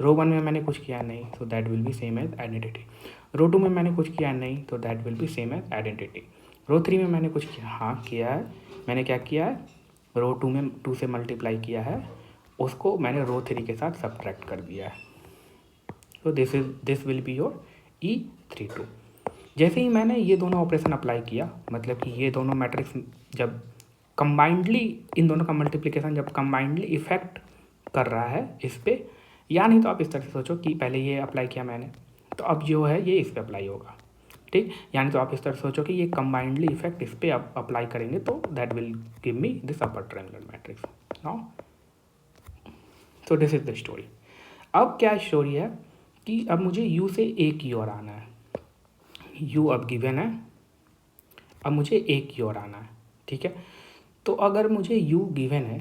रो 1 में मैंने कुछ किया नहीं, so that will be same as identity. Row 2 में मैंने कुछ किया नहीं, तो that will be same as identity. Row 3 में मैंने कुछ किया, हाँ किया है। मैंने क्या किया है, रो 2 में 2 से मल्टीप्लाई किया है, उसको मैंने रो 3 के साथ सब्ट्रैक्ट कर दिया है। तो this will be your E32। जैसे ही मैंने ये दोनों ऑपरेशन अप्लाई किया, मतलब कि ये दोनों मैट्रिक्स जब कंबाइंडली, इन दोनों का मल्टीप्लिकेशन जब कंबाइंडली इफेक्ट कर रहा है इस पर, या नहीं तो आप इस तरह से सोचो कि पहले ये अप्लाई किया मैंने, तो अब जो है ये इस पर अप्लाई होगा, ठीक। यानी तो आप इस तरह से सोचो कि ये कंबाइंडली इफेक्ट इस पर अप्लाई करेंगे, तो that will give me this upper triangular matrix now. So this is the story. अब क्या स्टोरी है कि अब मुझे U से A की ओर आना है। U अब गिवन है, अब मुझे A की ओर आना है, ठीक है। तो अगर मुझे U गिवन है,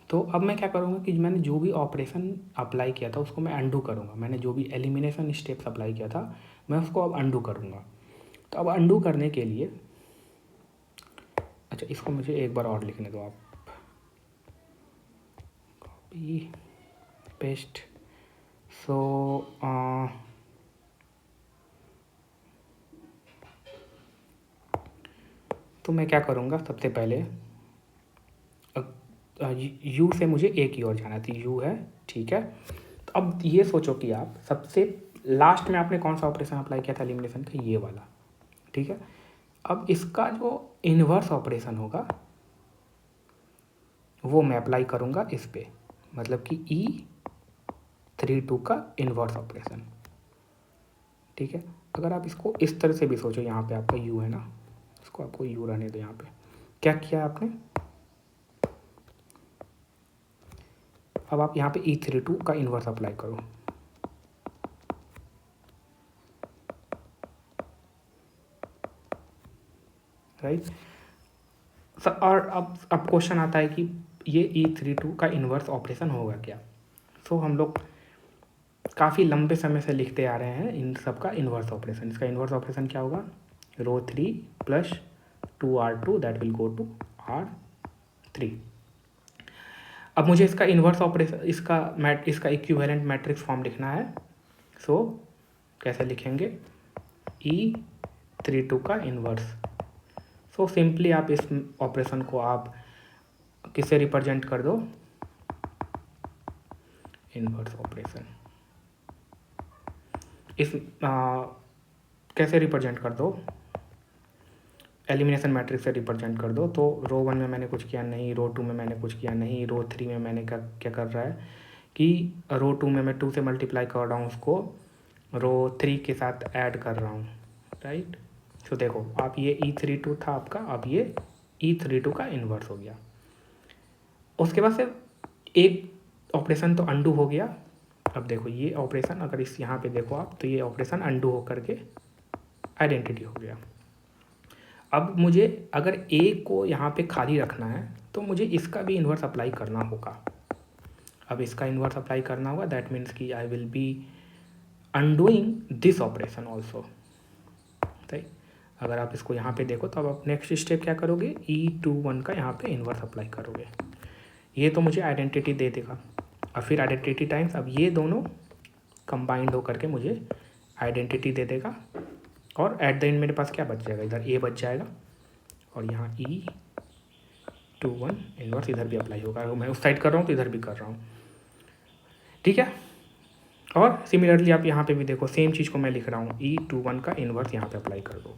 तो अब मैं क्या करूँगा कि मैंने जो भी ऑपरेशन अप्लाई किया था उसको मैं अंडू करूँगा। मैंने जो भी एलिमिनेशन स्टेप्स अप्लाई किया था मैं उसको अब अंडू करूँगा। तो अब अंडू करने के लिए, अच्छा इसको मुझे एक बार और लिखने दो आप, कॉपी पेस्ट। सो तो मैं क्या करूँगा, सबसे पहले U से मुझे A की ओर जाना थी, U है, ठीक है। तो अब ये सोचो कि आप सबसे लास्ट में आपने कौन सा ऑपरेशन अप्लाई किया था एलिमिनेशन का, ये वाला, ठीक है। अब इसका जो इन्वर्स ऑपरेशन होगा वो मैं अप्लाई करूँगा इस पे, मतलब कि E32 का इन्वर्स ऑपरेशन, ठीक है। अगर आप इसको इस तरह से भी सोचो, यहाँ पे आपका U है ना, इसको आपको U रहने दो। यहाँ पे क्या किया आपने, अब आप यहाँ पे E32 का इन्वर्स अप्लाई करो, राइट। और अब क्वेश्चन आता है कि ये E32 का इन्वर्स ऑपरेशन होगा क्या। सो हम लोग काफ़ी लंबे समय से लिखते आ रहे हैं इन सब का इन्वर्स ऑपरेशन। इसका इन्वर्स ऑपरेशन क्या होगा, row 3 plus 2R2 that will go to R3। अब मुझे इसका इन्वर्स ऑपरेशन, इसका इक्विवेलेंट मैट्रिक्स फॉर्म लिखना है। सो कैसे लिखेंगे, E32 का इन्वर्स। सो सिंपली आप इस ऑपरेशन को आप किससे रिप्रेजेंट कर दो, इन्वर्स ऑपरेशन इस कैसे रिप्रेजेंट कर दो, एलिमिनेशन मैट्रिक्स से रिप्रेजेंट कर दो। तो रो 1 में मैंने कुछ किया नहीं, रो 2 में मैंने कुछ किया नहीं, रो 3 में मैंने क्या कर रहा है कि रो 2 में मैं 2 से मल्टीप्लाई कर रहा हूँ, उसको रो 3 के साथ ऐड कर रहा हूँ, राइट। तो देखो आप ये E32 था आपका, अब ये E32 का इन्वर्स हो गया। उसके बाद से एक ऑपरेशन तो अंडू हो गया। अब देखो ये ऑपरेशन, अगर इस यहाँ पे देखो आप, तो ये ऑपरेशन अंडू हो करके आइडेंटिटी हो गया। अब मुझे अगर A को यहाँ पे खाली रखना है तो मुझे इसका भी इन्वर्स अप्लाई करना होगा। अब इसका इन्वर्स अप्लाई करना होगा, दैट मीन्स कि I will be undoing this operation also, right. अगर आप इसको यहाँ पे देखो तो अब आप नेक्स्ट स्टेप क्या करोगे, E21 का यहाँ पे इन्वर्स अप्लाई करोगे। ये तो मुझे आइडेंटिटी दे देगा, और फिर आइडेंटिटी टाइम्स अब ये दोनों कंबाइंड हो करके मुझे आइडेंटिटी दे देगा, और एट द एंड मेरे पास क्या बच जाएगा, इधर ए बच जाएगा और यहाँ E21 इन्वर्स इधर भी अप्लाई होगा। मैं उस साइड कर रहा हूँ तो इधर भी कर रहा हूँ, ठीक है। और सिमिलरली आप यहाँ पे भी देखो, सेम चीज़ को मैं लिख रहा हूँ, E21 का इन्वर्स यहाँ पे अप्लाई कर दो।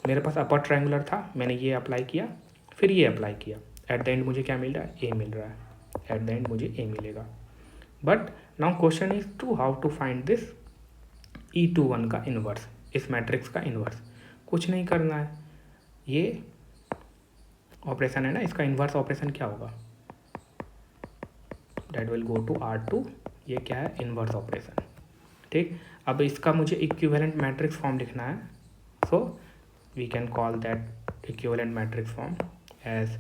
मेरे पास अपर ट्रायंगुलर था, मैंने ये अप्लाई किया, फिर ये अप्लाई किया, एट द एंड मुझे क्या मिल रहा है, ए मिल रहा है, एट द एंड मुझे ए मिलेगा। But now question is to how to find this E21 का इन्वर्स, इस मैट्रिक्स का इन्वर्स। कुछ नहीं करना है, ये ऑपरेशन है ना, इसका इन्वर्स ऑपरेशन क्या होगा, that will go to R2, ये क्या है, इन्वर्स ऑपरेशन, ठीक। अब इसका मुझे इक्विवेलेंट मैट्रिक्स फॉर्म लिखना है, so we can call that equivalent matrix form as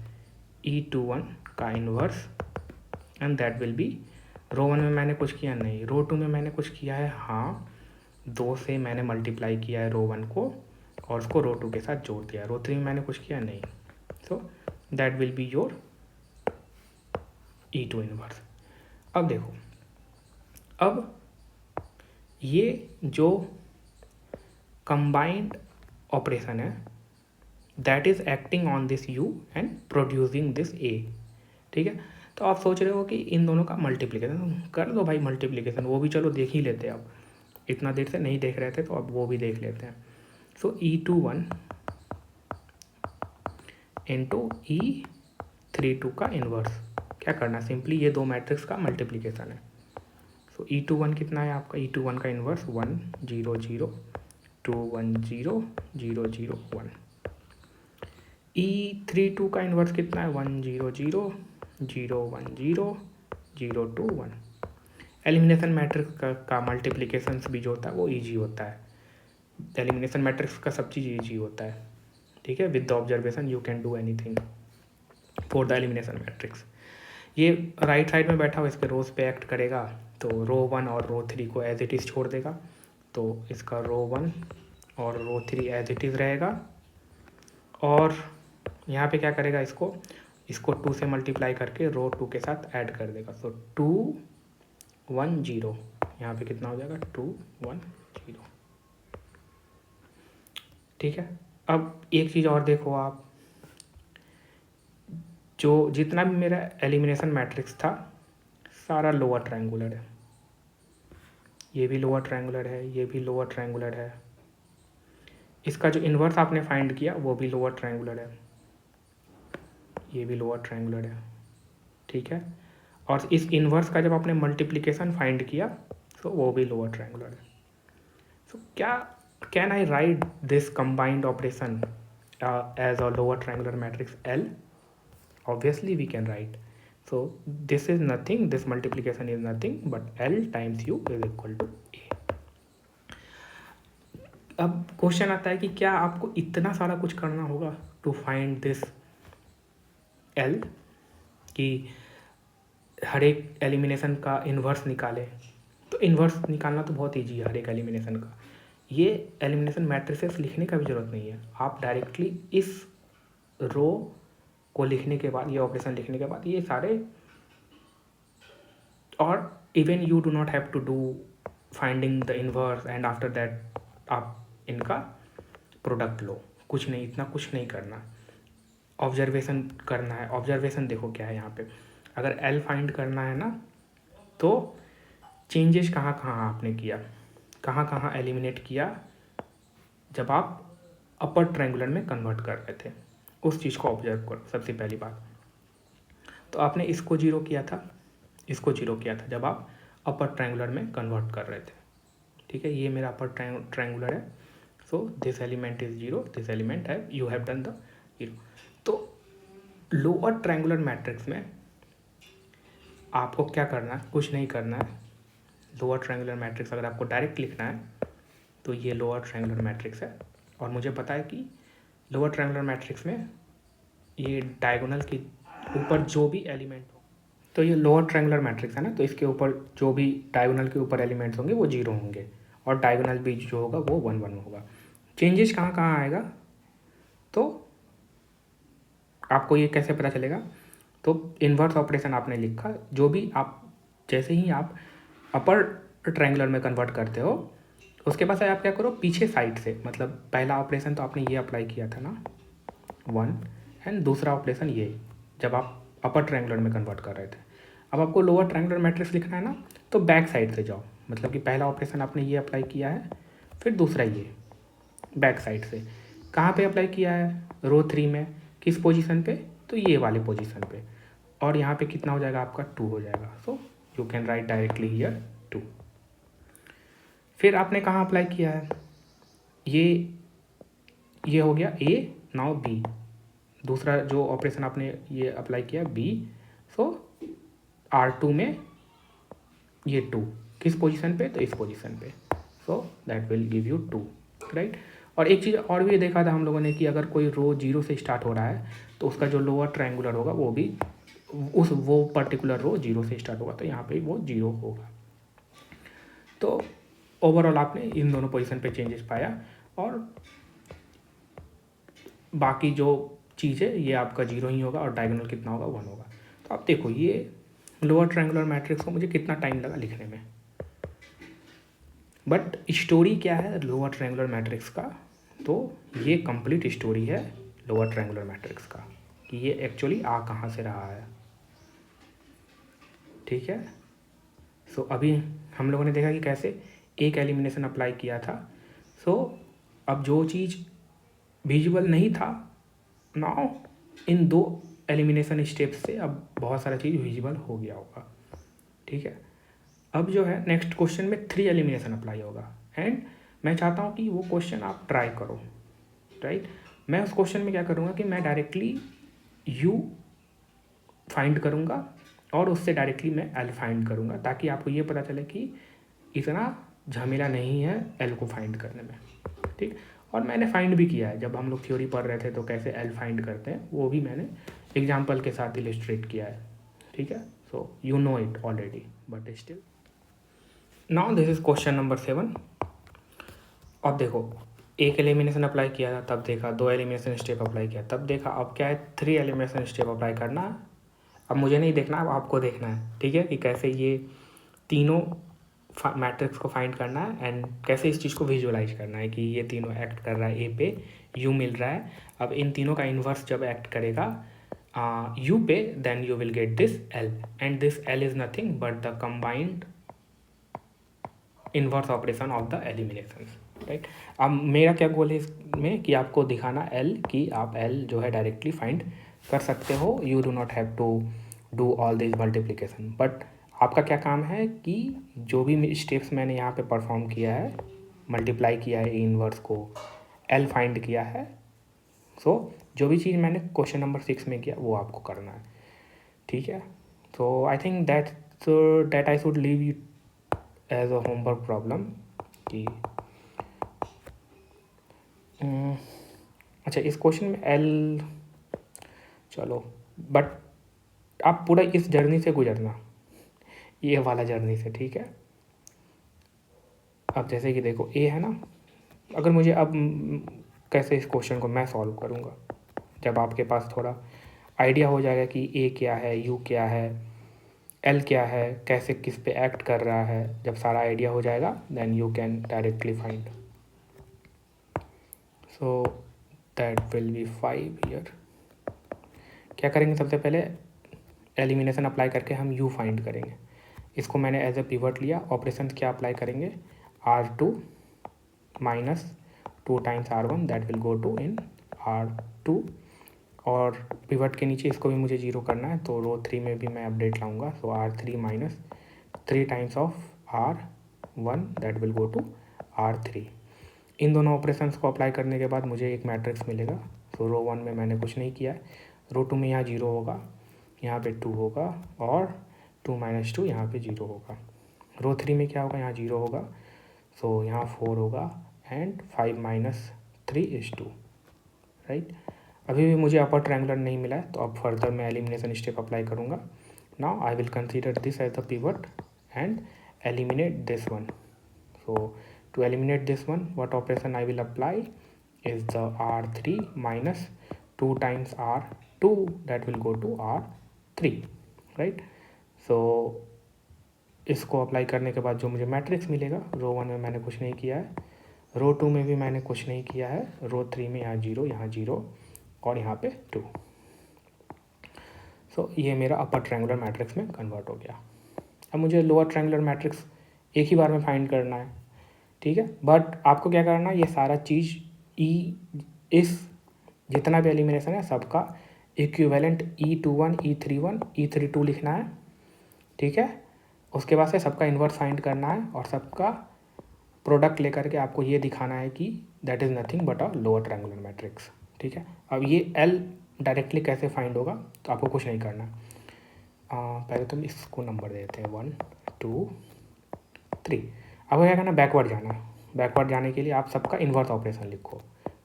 E21 का inverse and that will be, row 1 में मैंने कुछ किया नहीं, रो 2 में मैंने कुछ किया है, हाँ 2 से मैंने मल्टीप्लाई किया है रो 1 को और उसको रो 2 के साथ जोड़ दिया, रो 3 में मैंने कुछ किया नहीं, so that will be your E2 inverse. अब देखो, अब ये जो कंबाइंड ऑपरेशन है that is acting on this U and producing this A, ठीक है। तो आप सोच रहे हो कि इन दोनों का मल्टीप्लिकेशन कर दो भाई, मल्टीप्लिकेशन वो भी चलो देख ही लेते हैं, अब इतना देर से नहीं देख रहे थे तो अब वो भी देख लेते हैं। सो E21 इंटू E32 का इन्वर्स, क्या करना, सिंपली ये दो मैट्रिक्स का मल्टीप्लिकेशन है। सो E21 कितना है आपका, E21 का इन्वर्स 1 0 0 2 1 0 0 0 1। E32 का इन्वर्स कितना है, 1 0 0 0 1 0 0 2 1। एलिमिनेशन मैट्रिक्स का मल्टीप्लिकेशन भी जो होता है वो ईजी होता है, एलिमिनेशन मैट्रिक्स का सब चीज़ ईजी होता है, ठीक है। With the observation you can do anything for the elimination matrix. ये राइट साइड में बैठा हुआ इसके रोज पे एक्ट करेगा, तो रो 1 और रो 3 को एज इट इज़ छोड़ देगा, तो इसका रो 1 और रो 3 एज इट इज़ रहेगा, और यहाँ पे क्या करेगा, इसको 2 से मल्टीप्लाई करके रो 2 के साथ ऐड कर देगा, सो 2 1 0, यहाँ पे कितना हो जाएगा 2 1 0, ठीक है। अब एक चीज़ और देखो आप, जो जितना भी मेरा एलिमिनेशन मैट्रिक्स था सारा लोअर ट्रायंगुलर है, ये भी लोअर ट्रायंगुलर है, ये भी लोअर ट्रायंगुलर है, इसका जो इन्वर्स आपने फाइंड किया वो भी लोअर ट्रायंगुलर है, ये भी लोअर ट्रायंगुलर है, ठीक है। और इस इन्वर्स का जब आपने मल्टीप्लिकेशन फाइंड किया तो वो भी लोअर ट्रायंगुलर है। सो क्या can I write this combined operation as a lower triangular matrix L? Obviously we can write. So this is nothing, this multiplication is nothing but L times U is equal to A. अब question आता है कि क्या आपको इतना सारा कुछ करना होगा टू फाइंड दिस L, कि हर एक एलिमिनेशन का इन्वर्स निकाले। तो इन्वर्स निकालना तो बहुत ईजी है हर एक एलिमिनेशन का, ये एलिमिनेशन मैट्रिसेस लिखने का भी ज़रूरत नहीं है, आप डायरेक्टली इस रो को लिखने के बाद, ये ऑपरेशन लिखने के बाद ये सारे, और even you do not have to do finding the inverse and after that आप इनका प्रोडक्ट लो, कुछ नहीं, इतना कुछ नहीं करना, ऑब्जर्वेशन करना है। ऑब्जर्वेशन देखो क्या है यहाँ पे, अगर L फाइंड करना है ना तो चेंजेस कहाँ कहाँ आपने किया, कहाँ कहाँ एलिमिनेट किया जब आप अपर ट्रायंगुलर में कन्वर्ट कर रहे थे, उस चीज़ को ऑब्जर्व करो। सबसे पहली बात तो आपने इसको जीरो किया था, इसको जीरो किया था जब आप अपर ट्रायंगुलर में कन्वर्ट कर रहे थे, ठीक है। ये मेरा अपर ट्रायंगुलर है, so this element is zero, this element है, you have done the zero. तो लोअर ट्रायंगुलर मैट्रिक्स में आपको क्या करना है, कुछ नहीं करना है। लोअर ट्रायंगुलर मैट्रिक्स अगर आपको डायरेक्ट लिखना है तो ये लोअर ट्रायंगुलर मैट्रिक्स है, और मुझे पता है कि लोअर ट्रायंगुलर मैट्रिक्स में ये डायगोनल के ऊपर जो भी एलिमेंट हो, तो ये लोअर ट्रायंगुलर मैट्रिक्स है ना, तो इसके ऊपर जो भी डायगोनल के ऊपर एलिमेंट्स होंगे वो जीरो होंगे, और डायगोनल भी जो होगा वो 1 1 होगा। चेंजेस कहाँ कहाँ आएगा तो आपको ये कैसे पता चलेगा, तो इन्वर्स ऑपरेशन आपने लिखा, जो भी आप जैसे ही आप अपर ट्रायंगुलर में कन्वर्ट करते हो उसके बाद आप क्या करो, पीछे साइड से, मतलब पहला ऑपरेशन तो आपने ये अप्लाई किया था ना 1, एंड दूसरा ऑपरेशन ये जब आप अपर ट्रायंगुलर में कन्वर्ट कर रहे थे। अब आपको लोअर ट्रायंगुलर मैट्रिक्स लिखना है ना, तो बैक साइड से जाओ, मतलब कि पहला ऑपरेशन आपने ये अप्लाई किया है, फिर दूसरा ये बैक साइड से। कहाँ पे अप्लाई किया है, रो 3 में, किस पोजीशन पे, तो ये वाले पोजीशन पे, और यहाँ पे कितना हो जाएगा आपका 2 हो जाएगा। सो you can right directly here 2। फिर आपने कहाँ अप्लाई किया है, ये हो गया ए, नाउ बी, दूसरा जो ऑपरेशन आपने ये अप्लाई किया बी, सो R2 में ये 2 किस पोजीशन पे, तो इस पोजीशन पे, सो that will give you 2, right. और एक चीज़ और भी देखा था हम लोगों ने कि अगर कोई रो 0 से स्टार्ट हो रहा है तो उसका जो लोअर ट्रायंगुलर होगा वो भी वो पर्टिकुलर रो 0 से स्टार्ट होगा, तो यहाँ पे वो 0 होगा। तो ओवरऑल आपने इन दोनों पोजीशन पे चेंजेस पाया, और बाकी जो चीज़ है ये आपका 0 ही होगा, और डायगोनल कितना होगा 1 होगा। तो आप देखो ये लोअर ट्रायंगुलर मैट्रिक्स को मुझे कितना टाइम लगा लिखने में, बट स्टोरी क्या है लोअर ट्रायंगुलर मैट्रिक्स का, तो ये कंप्लीट स्टोरी है लोअर ट्रायंगुलर मैट्रिक्स का कि ये एक्चुअली आ कहाँ से रहा है, ठीक है। सो अभी हम लोगों ने देखा कि कैसे एक एलिमिनेशन अप्लाई किया था। सो अब जो चीज़ विजुअल नहीं था, नाउ इन 2 एलिमिनेशन स्टेप्स से अब बहुत सारा चीज़ विजुअल हो गया होगा, ठीक है। अब जो है नेक्स्ट क्वेश्चन में 3 एलिमिनेशन अप्लाई होगा, एंड मैं चाहता हूँ कि वो क्वेश्चन आप ट्राई करो, राइट। मैं उस क्वेश्चन में क्या करूँगा कि मैं डायरेक्टली यू फाइंड करूँगा और उससे डायरेक्टली मैं एल फाइंड करूँगा, ताकि आपको ये पता चले कि इतना झमेला नहीं है एल को फाइंड करने में, ठीक। और मैंने फाइंड भी किया है, जब हम लोग थ्योरी पढ़ रहे थे तो कैसे एल फाइंड करते हैं वो भी मैंने एग्जाम्पल के साथ इलिस्ट्रेट किया है, ठीक है। So you know it already, but still now this is question number 7। अब देखो एक एलिमिनेशन अप्लाई किया था तब देखा, 2 एलिमिनेशन स्टेप अप्लाई किया तब देखा, अब क्या है 3 एलिमिनेशन स्टेप अप्लाई करना है। अब मुझे नहीं देखना, अब आपको देखना है, ठीक है, कि कैसे ये तीनों मैट्रिक्स को फाइंड करना है, एंड कैसे इस चीज़ को विजुअलाइज करना है कि ये तीनों एक्ट कर रहा है ए पे, यू मिल रहा है। अब इन तीनों का इन्वर्स जब एक्ट करेगा यू पे, then you will get this L, and this L is nothing but the combined inverse operation of the elimination, right. अब मेरा क्या गोल है इसमें कि आपको दिखाना एल कि आप एल जो है डायरेक्टली फाइंड कर सकते हो, you do not have to do all this multiplication, but आपका क्या काम है कि जो भी स्टेप्स मैंने यहाँ पे परफॉर्म किया है, मल्टीप्लाई किया है इन्वर्स को, एल फाइंड किया है, सो जो भी चीज़ मैंने क्वेश्चन नंबर 6 में किया वो आपको करना है, ठीक है। So I think that I should leave you as a homework problem कि अच्छा इस क्वेश्चन में एल, चलो, बट आप पूरा इस जर्नी से गुजरना, ये वाला जर्नी से, ठीक है। अब जैसे कि देखो ए है ना, अगर मुझे अब कैसे इस क्वेश्चन को मैं सॉल्व करूँगा, जब आपके पास थोड़ा आइडिया हो जाएगा कि ए क्या है, यू क्या है, एल क्या है, कैसे किस पे एक्ट कर रहा है, जब सारा आइडिया हो जाएगा then you can directly find. So that will be 5 year. क्या करेंगे, सबसे पहले एलिमिनेशन अप्लाई करके हम यू फाइंड करेंगे। इसको मैंने एज ए पिवट लिया, ऑपरेशन क्या अप्लाई करेंगे, R2 minus 2 times R1 that will go to in R2, और पिवट के नीचे इसको भी मुझे 0 करना है, तो रो 3 में भी मैं अपडेट लाऊंगा, so R3 minus 3 times of R1 that will go to R3। इन दोनों ऑपरेशंस को अप्लाई करने के बाद मुझे एक मैट्रिक्स मिलेगा। सो रो 1 में मैंने कुछ नहीं किया है, रो 2 में यहाँ 0 होगा, यहाँ पे 2 होगा, और 2 माइनस 2 यहाँ पे 0 होगा। रो 3 में क्या होगा, यहाँ 0 होगा, सो यहाँ 4 होगा, एंड 5 माइनस 3 इज 2, राइट। अभी भी मुझे अपर ट्रायंगुलर नहीं मिला है, तो अब फर्दर मैं एलिमिनेशन स्टेप अप्लाई करूँगा। Now I will consider this as the pivot and eliminate this one. So to eliminate this one, what operation I will apply is the R3 minus 2 times R2 that will go to R3, right? So इसको apply करने के बाद जो मुझे matrix मिलेगा, रो 1 में मैंने कुछ नहीं किया है, रो 2 में भी मैंने कुछ नहीं किया है, रो 3 में यहाँ 0, यहाँ 0 और यहाँ पे 2। सो ये मेरा अपर ट्रायंगुलर मैट्रिक्स में कन्वर्ट हो गया। अब मुझे लोअर ट्रायंगुलर मैट्रिक्स एक ही बार में फाइंड करना है, ठीक है। बट आपको क्या करना है, ये सारा चीज़ इस जितना भी एलिमिनेशन है सबका इक्विवेलेंट E21, E31, E32 लिखना है, ठीक है। उसके बाद से सबका इन्वर्स फाइंड करना है और सबका प्रोडक्ट लेकर के आपको ये दिखाना है कि that is nothing but a lower triangular matrix, ठीक है। अब ये L डायरेक्टली कैसे फाइंड होगा, तो आपको कुछ नहीं करना। पहले तो इसको नंबर देते हैं 1 2 3। अब क्या करना, बैकवर्ड जाना है। बैकवर्ड जाने के लिए आप सबका इन्वर्स ऑपरेशन लिखो।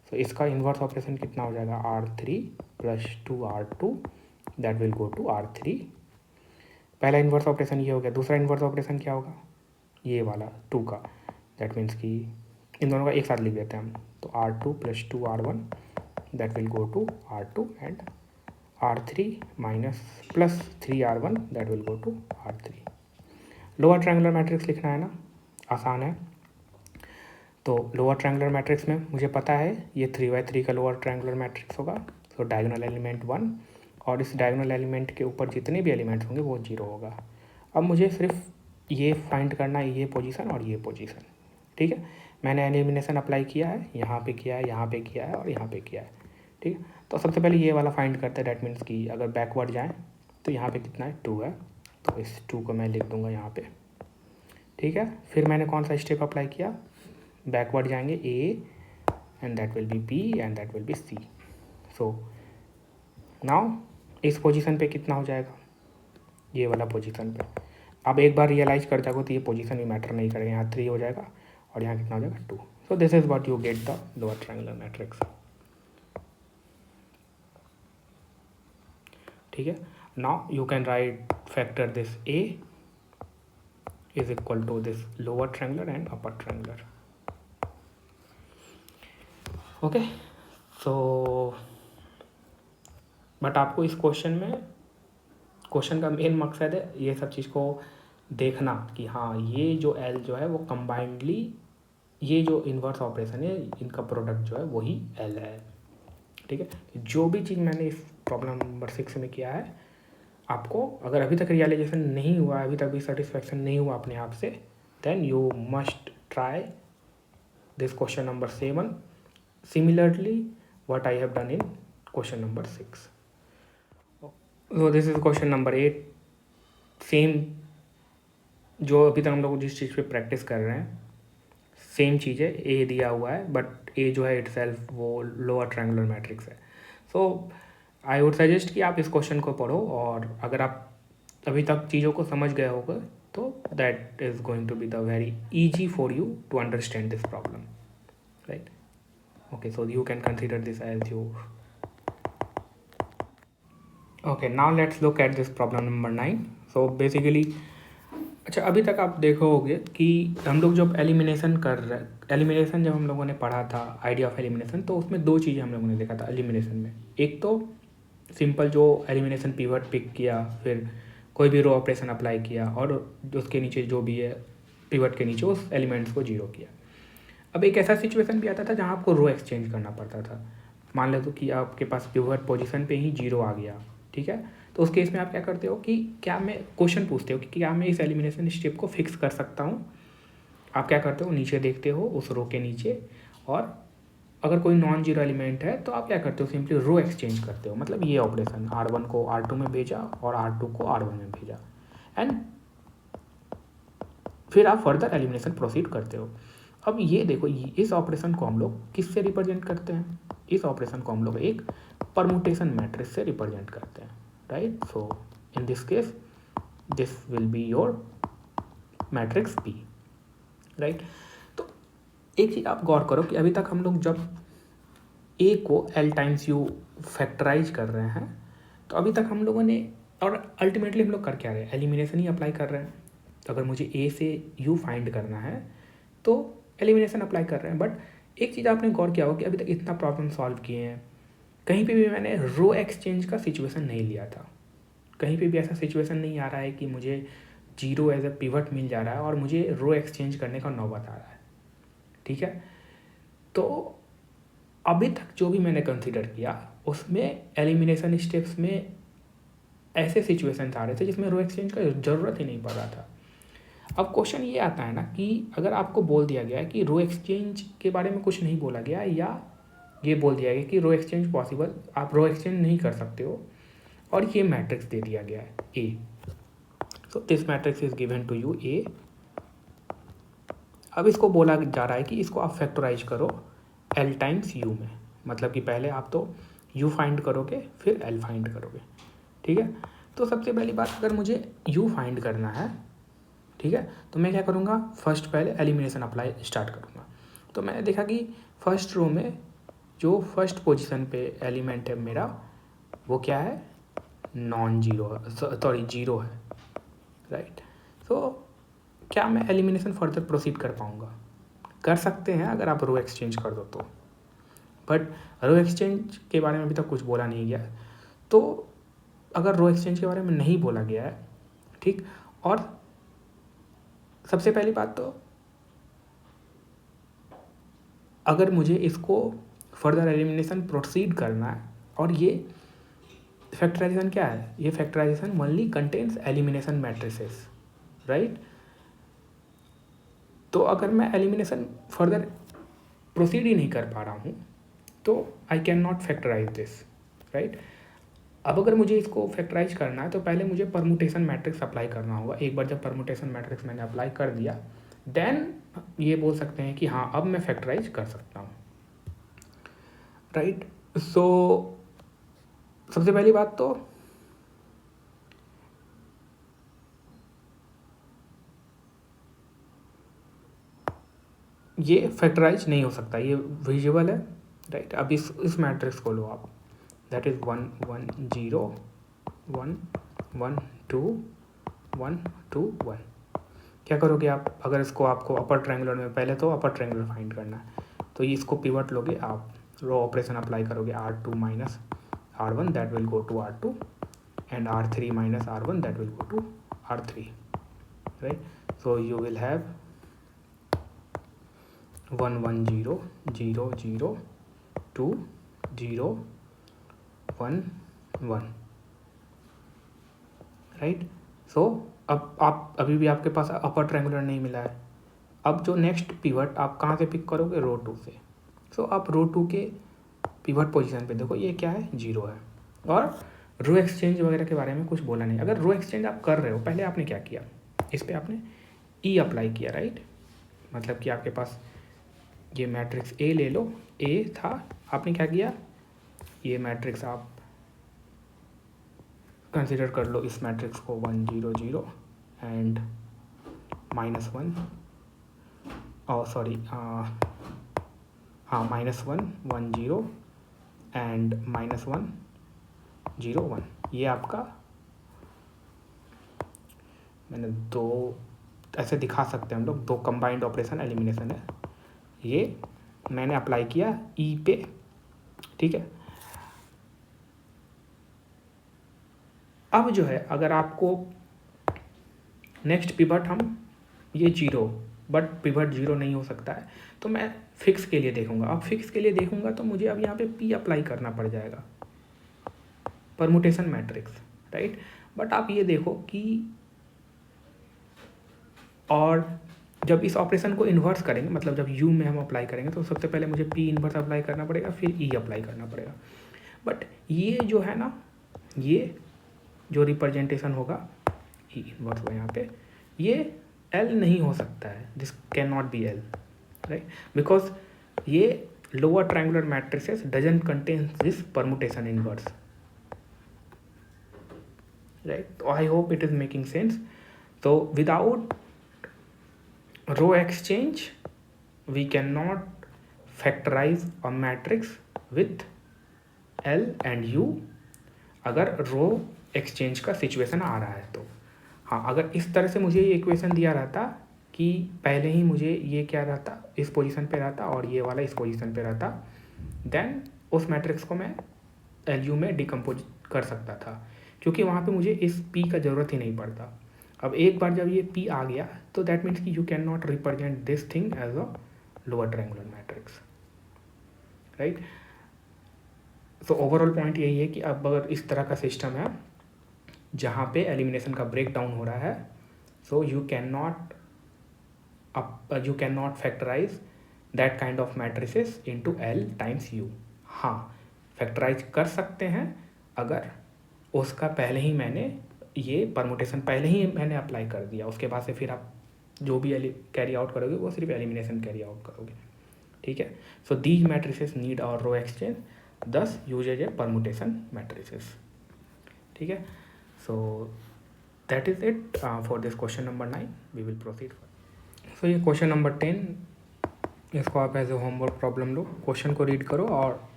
तो इसका इन्वर्स ऑपरेशन कितना हो जाएगा, R3 + 2R2 that will go to R3। पहला इन्वर्स ऑपरेशन ये हो गया। दूसरा इन्वर्स ऑपरेशन क्या होगा, ये वाला 2 का, दैट मीन्स कि इन दोनों का एक साथ लिख देते हैं हम। तो R2 + 2R1 that will go to R2 and R3 + 3R1 that will go to R3। Lower triangular matrix लिखना है ना, आसान है। तो लोअर ट्रायंगुलर मैट्रिक्स में मुझे पता है ये 3/3 का लोअर ट्रायंगुलर मैट्रिक्स होगा। तो डायगोनल एलिमेंट 1 और इस डायगोनल एलिमेंट के ऊपर जितने भी एलिमेंट्स होंगे वो 0 होगा। अब मुझे सिर्फ ये फाइंड करना है, ये पोजीशन और ये पोजीशन, ठीक है। मैंने एलिमिनेशन अप्लाई किया है, यहाँ पे किया है, यहाँ पे किया है और यहाँ पे किया है, ठीक है। तो सबसे पहले ये वाला फाइंड करते हैं। डैट मीन्स कि अगर बैकवर्ड जाएँ तो यहाँ पे कितना है, 2 है, तो इस 2 को मैं लिख दूँगा यहाँ पे, ठीक है। फिर मैंने कौन सा स्टेप अप्लाई किया, बैकवर्ड जाएंगे A and that will B B and that will B C। So now इस पोजीशन पे कितना हो जाएगा, ये वाला पोजीशन पे। अब एक बार रियलाइज कर जाओगे तो ये पोजीशन भी मैटर नहीं करेगा, यहाँ 3 हो जाएगा और यहाँ कितना हो जाएगा 2। So this is what you get the lower triangular matrix, ठीक है। Now you can write factor this A is equal to this lower triangular and upper triangular, okay. So but आपको इस क्वेश्चन का मेन मकसद है ये सब चीज़ को देखना कि हाँ ये जो L जो है वो कंबाइंडली, ये जो इन्वर्स ऑपरेशन है इनका प्रोडक्ट जो है वही L है, ठीक है। जो भी चीज़ मैंने इस प्रॉब्लम नंबर 6 में किया है, आपको अगर अभी तक रियलाइजेशन नहीं हुआ, अभी तक भी सेटिस्फैक्शन नहीं हुआ अपने आप से, then you must try this question number 7 similarly what I have done in question number 6. So this is question number 8. Same जो अभी तक हम लोग जिस चीज़ पे प्रैक्टिस कर रहे हैं सेम चीज़ है। ए दिया हुआ है बट ए जो है इटसेल्फ वो लोअर ट्रायंगुलर मैट्रिक्स है। सो आई वुड सजेस्ट कि आप इस क्वेश्चन को पढ़ो और अगर आप अभी तक चीज़ों को समझ गए होगे तो that is going to be the very easy for you to understand this problem, right. Okay, so you can consider this as your. Okay, now let's look at this problem number 9. So basically, अच्छा अभी तक आप देखोगे कि हम लोग जब elimination जब हम लोगों ने पढ़ा था आइडिया ऑफ एलिमिनेशन, तो उसमें दो चीज़ें हम लोगों ने देखा था एलिमिनेशन में। एक तो सिंपल जो एलिमिनेशन पिवट पिक किया, फिर कोई भी रो ऑपरेशन अप्लाई किया और उसके नीचे जो भी है पिवट के नीचे उस एलिमेंट्स को 0 किया। अब एक ऐसा सिचुएशन भी आता था जहाँ आपको रो एक्सचेंज करना पड़ता था। मान लो तो कि आपके पास पिवट पोजीशन पे ही 0 आ गया, ठीक है। तो उस केस में आप क्या करते हो कि क्या मैं क्वेश्चन पूछते हो कि क्या मैं इस एलिमिनेशन स्टेप को फिक्स कर सकता हूँ। आप क्या करते हो, नीचे देखते हो उस रो के नीचे, और अगर कोई नॉन जीरो एलिमेंट है तो आप क्या करते हो, सिंपली रो एक्सचेंज करते हो। मतलब ये ऑपरेशन R1 को R2 में भेजा और R2 को R1 में भेजा, एंड फिर आप फर्दर एलिमिनेशन प्रोसीड करते हो। अब ये देखो, इस ऑपरेशन को हम लोग किससे रिप्रेजेंट करते हैं, इस ऑपरेशन को हम लोग एक परमुटेशन मैट्रिक्स से रिप्रेजेंट करते हैं, right. So in this case this will be your matrix P, right. तो एक चीज़ आप गौर करो कि अभी तक हम लोग जब A को L टाइम्स U फैक्टराइज कर रहे हैं, तो अभी तक हम लोगों ने, और अल्टीमेटली हम लोग कर क्या रहे हैं, एलिमिनेशन ही अप्लाई कर रहे हैं। तो अगर मुझे A से U फाइंड करना है तो एलिमिनेशन अप्लाई कर रहे हैं। बट एक चीज़ आपने गौर किया हो कि अभी तक इतना प्रॉब्लम सॉल्व किए हैं, कहीं पे भी मैंने रो एक्सचेंज का सिचुएशन नहीं लिया था। कहीं पे भी ऐसा सिचुएशन नहीं आ रहा है कि मुझे जीरो एज ए पिवट मिल जा रहा है और मुझे रो एक्सचेंज करने का नौबत आ रहा है, ठीक है। तो अभी तक जो भी मैंने कंसिडर किया उसमें एलिमिनेशन स्टेप्स में ऐसे सिचुएशंस आ रहे थे जिसमें रो एक्सचेंज का ज़रूरत ही नहीं पड़ रहा था। अब क्वेश्चन ये आता है ना कि अगर आपको बोल दिया गया है कि रो एक्सचेंज के बारे में कुछ नहीं बोला गया, या ये बोल दिया गया कि रो एक्सचेंज पॉसिबल, आप रो एक्सचेंज नहीं कर सकते हो, और ये मैट्रिक्स दे दिया गया है A, so this matrix is given to you A. अब इसको बोला जा रहा है कि इसको आप फैक्टराइज करो एल टाइम्स यू में, मतलब कि पहले आप तो यू फाइंड करोगे फिर एल फाइंड करोगे, ठीक है। तो सबसे पहली बात, अगर मुझे यू फाइंड करना है, ठीक है, तो मैं क्या करूँगा, फर्स्ट पहले एलिमिनेशन अप्लाई स्टार्ट करूँगा। तो मैंने देखा कि फर्स्ट रो में जो फर्स्ट पोजीशन पे एलिमेंट है मेरा, वो क्या है, नॉन जीरो, सॉरी जीरो है, राइट। तो क्या मैं एलिमिनेशन फर्दर प्रोसीड कर पाऊँगा? कर सकते हैं अगर आप रो एक्सचेंज कर दो तो, बट रो एक्सचेंज के बारे में अभी तक कुछ बोला नहीं गया है। तो अगर रो एक्सचेंज के बारे में नहीं बोला गया है, ठीक, और सबसे पहली बात तो अगर मुझे इसको फर्दर एलिमिनेशन प्रोसीड करना है, और ये फैक्टराइजेशन क्या है, ये factorization only contains elimination matrices, right. तो अगर मैं एलिमिनेशन फर्दर प्रोसीड ही नहीं कर पा रहा हूँ तो I can not factorize this, right. अब अगर मुझे इसको फैक्टराइज करना है तो पहले मुझे परमुटेशन मैट्रिक्स अप्लाई करना होगा। एक बार जब परमुटेशन मैट्रिक्स मैंने अप्लाई कर दिया, देन ये बोल सकते हैं कि हाँ अब मैं फैक्टराइज कर सकता हूँ, राइट। सो सबसे पहली बात तो ये फैक्टराइज नहीं हो सकता, ये विजिबल है, राइट। अब इस मैट्रिक्स को लो आप, दैट इज 1 1 0 1 1 2 1 2 1। क्या करोगे आप, अगर इसको आपको अपर ट्रायंगुलर में, पहले तो अपर ट्रायंगुलर फाइंड करना है, तो ये इसको पिवट लोगे आप, रो ऑपरेशन अप्लाई करोगे, R2 minus R1 that will go to R2 and R3 minus R1 that will go to R3, right. So you will have 1 1 0 0 0 2 0 1 1, right. So अब आप अभी भी आपके पास अपर ट्रायंगुलर नहीं मिला है। अब जो नेक्स्ट पिवट आप कहाँ से पिक करोगे, रो 2 से। सो आप रो 2 के पिवट पोजीशन पे देखो, ये क्या है, जीरो है। और रो एक्सचेंज वगैरह के बारे में कुछ बोला नहीं। अगर रो एक्सचेंज आप कर रहे हो, पहले आपने क्या किया, इस पर आपने ई अप्लाई किया, राइट। मतलब कि आपके पास ये मैट्रिक्स ए ले लो, ए था, आपने क्या किया, ये मैट्रिक्स आप कंसिडर कर लो, इस मैट्रिक्स को 1 0 0 एंड -1, और सॉरी हाँ -1 1 0 एंड -1 0 1। ये आपका, मैंने दो ऐसे दिखा सकते हैं हम लोग, दो कंबाइंड ऑपरेशन एलिमिनेशन है, ये मैंने अप्लाई किया ई पे, ठीक है। अब जो है, अगर आपको नेक्स्ट पिवट हम ये जीरो, बट पिवट जीरो नहीं हो सकता है, तो मैं फिक्स के लिए देखूंगा। अब फिक्स के लिए देखूंगा तो मुझे अब यहाँ पे पी अप्लाई करना पड़ जाएगा, परमुटेशन मैट्रिक्स, राइट। बट आप ये देखो कि, और जब इस ऑपरेशन को इन्वर्स करेंगे, मतलब जब यू में हम अप्लाई करेंगे, तो सबसे पहले मुझे पी इन्वर्स अप्लाई करना पड़ेगा, फिर ई अप्लाई करना पड़ेगा। बट ये जो है ना, ये जो रिप्रेजेंटेशन होगा ई इन्वर्स हुआ यहाँ पे, ये एल नहीं हो सकता है, this can not be L, right, because ये lower triangular matrices doesn't contain this permutation inverse, right. तो I hope it is making sense. तो without row exchange we cannot factorize a matrix with L and U अगर रो exchange का situation आ रहा है तो। हाँ, अगर इस तरह से मुझे ये इक्वेशन दिया रहता कि पहले ही मुझे ये क्या रहता, इस पोजीशन पे रहता और ये वाला इस पोजीशन पे रहता, देन उस मैट्रिक्स को मैं एल यू में डिकम्पोज कर सकता था, क्योंकि वहाँ पे मुझे इस पी का ज़रूरत ही नहीं पड़ता। अब एक बार जब ये P आ गया तो दैट मीन्स कि you can not represent this thing as a lower triangular matrix, right. तो ओवरऑल पॉइंट यही है कि अब अगर इस तरह का सिस्टम है जहाँ पे एलिमिनेशन का ब्रेक डाउन हो रहा है, so you can not factorize that kind of matrices into L times U। हाँ, फैक्टराइज कर सकते हैं अगर उसका पहले ही मैंने ये परमुटेशन पहले ही मैंने अप्लाई कर दिया, उसके बाद से फिर आप जो भी कैरी आउट करोगे वो सिर्फ एलिमिनेशन कैरी आउट करोगे, ठीक है। सो दीज मैट्रिसेस नीड और row exchange, this uses a permutation matrices, ठीक है। So that is it for this question number 9। We will proceed. So ये क्वेश्चन नंबर 10, इसको आप एज ए होमवर्क प्रॉब्लम लो, क्वेश्चन को रीड करो और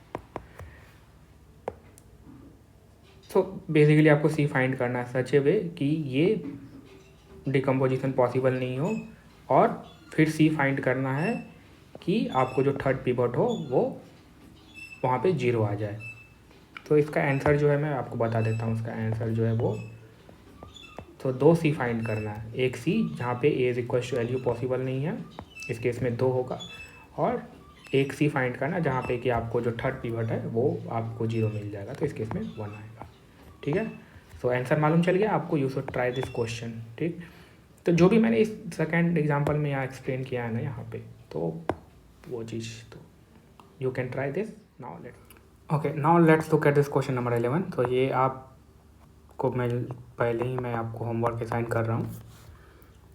सो बेसिकली आपको सी फाइंड करना है सच ए वे कि ये डिकम्पोजिशन पॉसिबल नहीं हो, और फिर सी फाइंड करना है कि आपको जो थर्ड पिवट हो वो वहाँ पे 0 आ जाए। तो इसका आंसर जो है मैं आपको बता देता हूँ, इसका आंसर जो है वो, तो 2 सी फाइंड करना है। एक सी जहाँ पे A is equal to L U possible नहीं है, इस केस में 2 होगा, और एक सी फाइंड करना जहाँ पे कि आपको जो थर्ड पिवट है वो आपको 0 मिल जाएगा, तो इस केस में 1 आएगा, ठीक है। सो आंसर मालूम चल गया आपको, you should try this question, ठीक। तो जो भी मैंने इस सेकेंड एग्जाम्पल में यहाँ एक्सप्लेन किया है ना यहाँ पे, तो वो चीज़, तो you can try this now. Let's look at this question number 11। तो ये आपको मैं पहले ही मैं आपको होमवर्क असाइन कर रहा हूँ,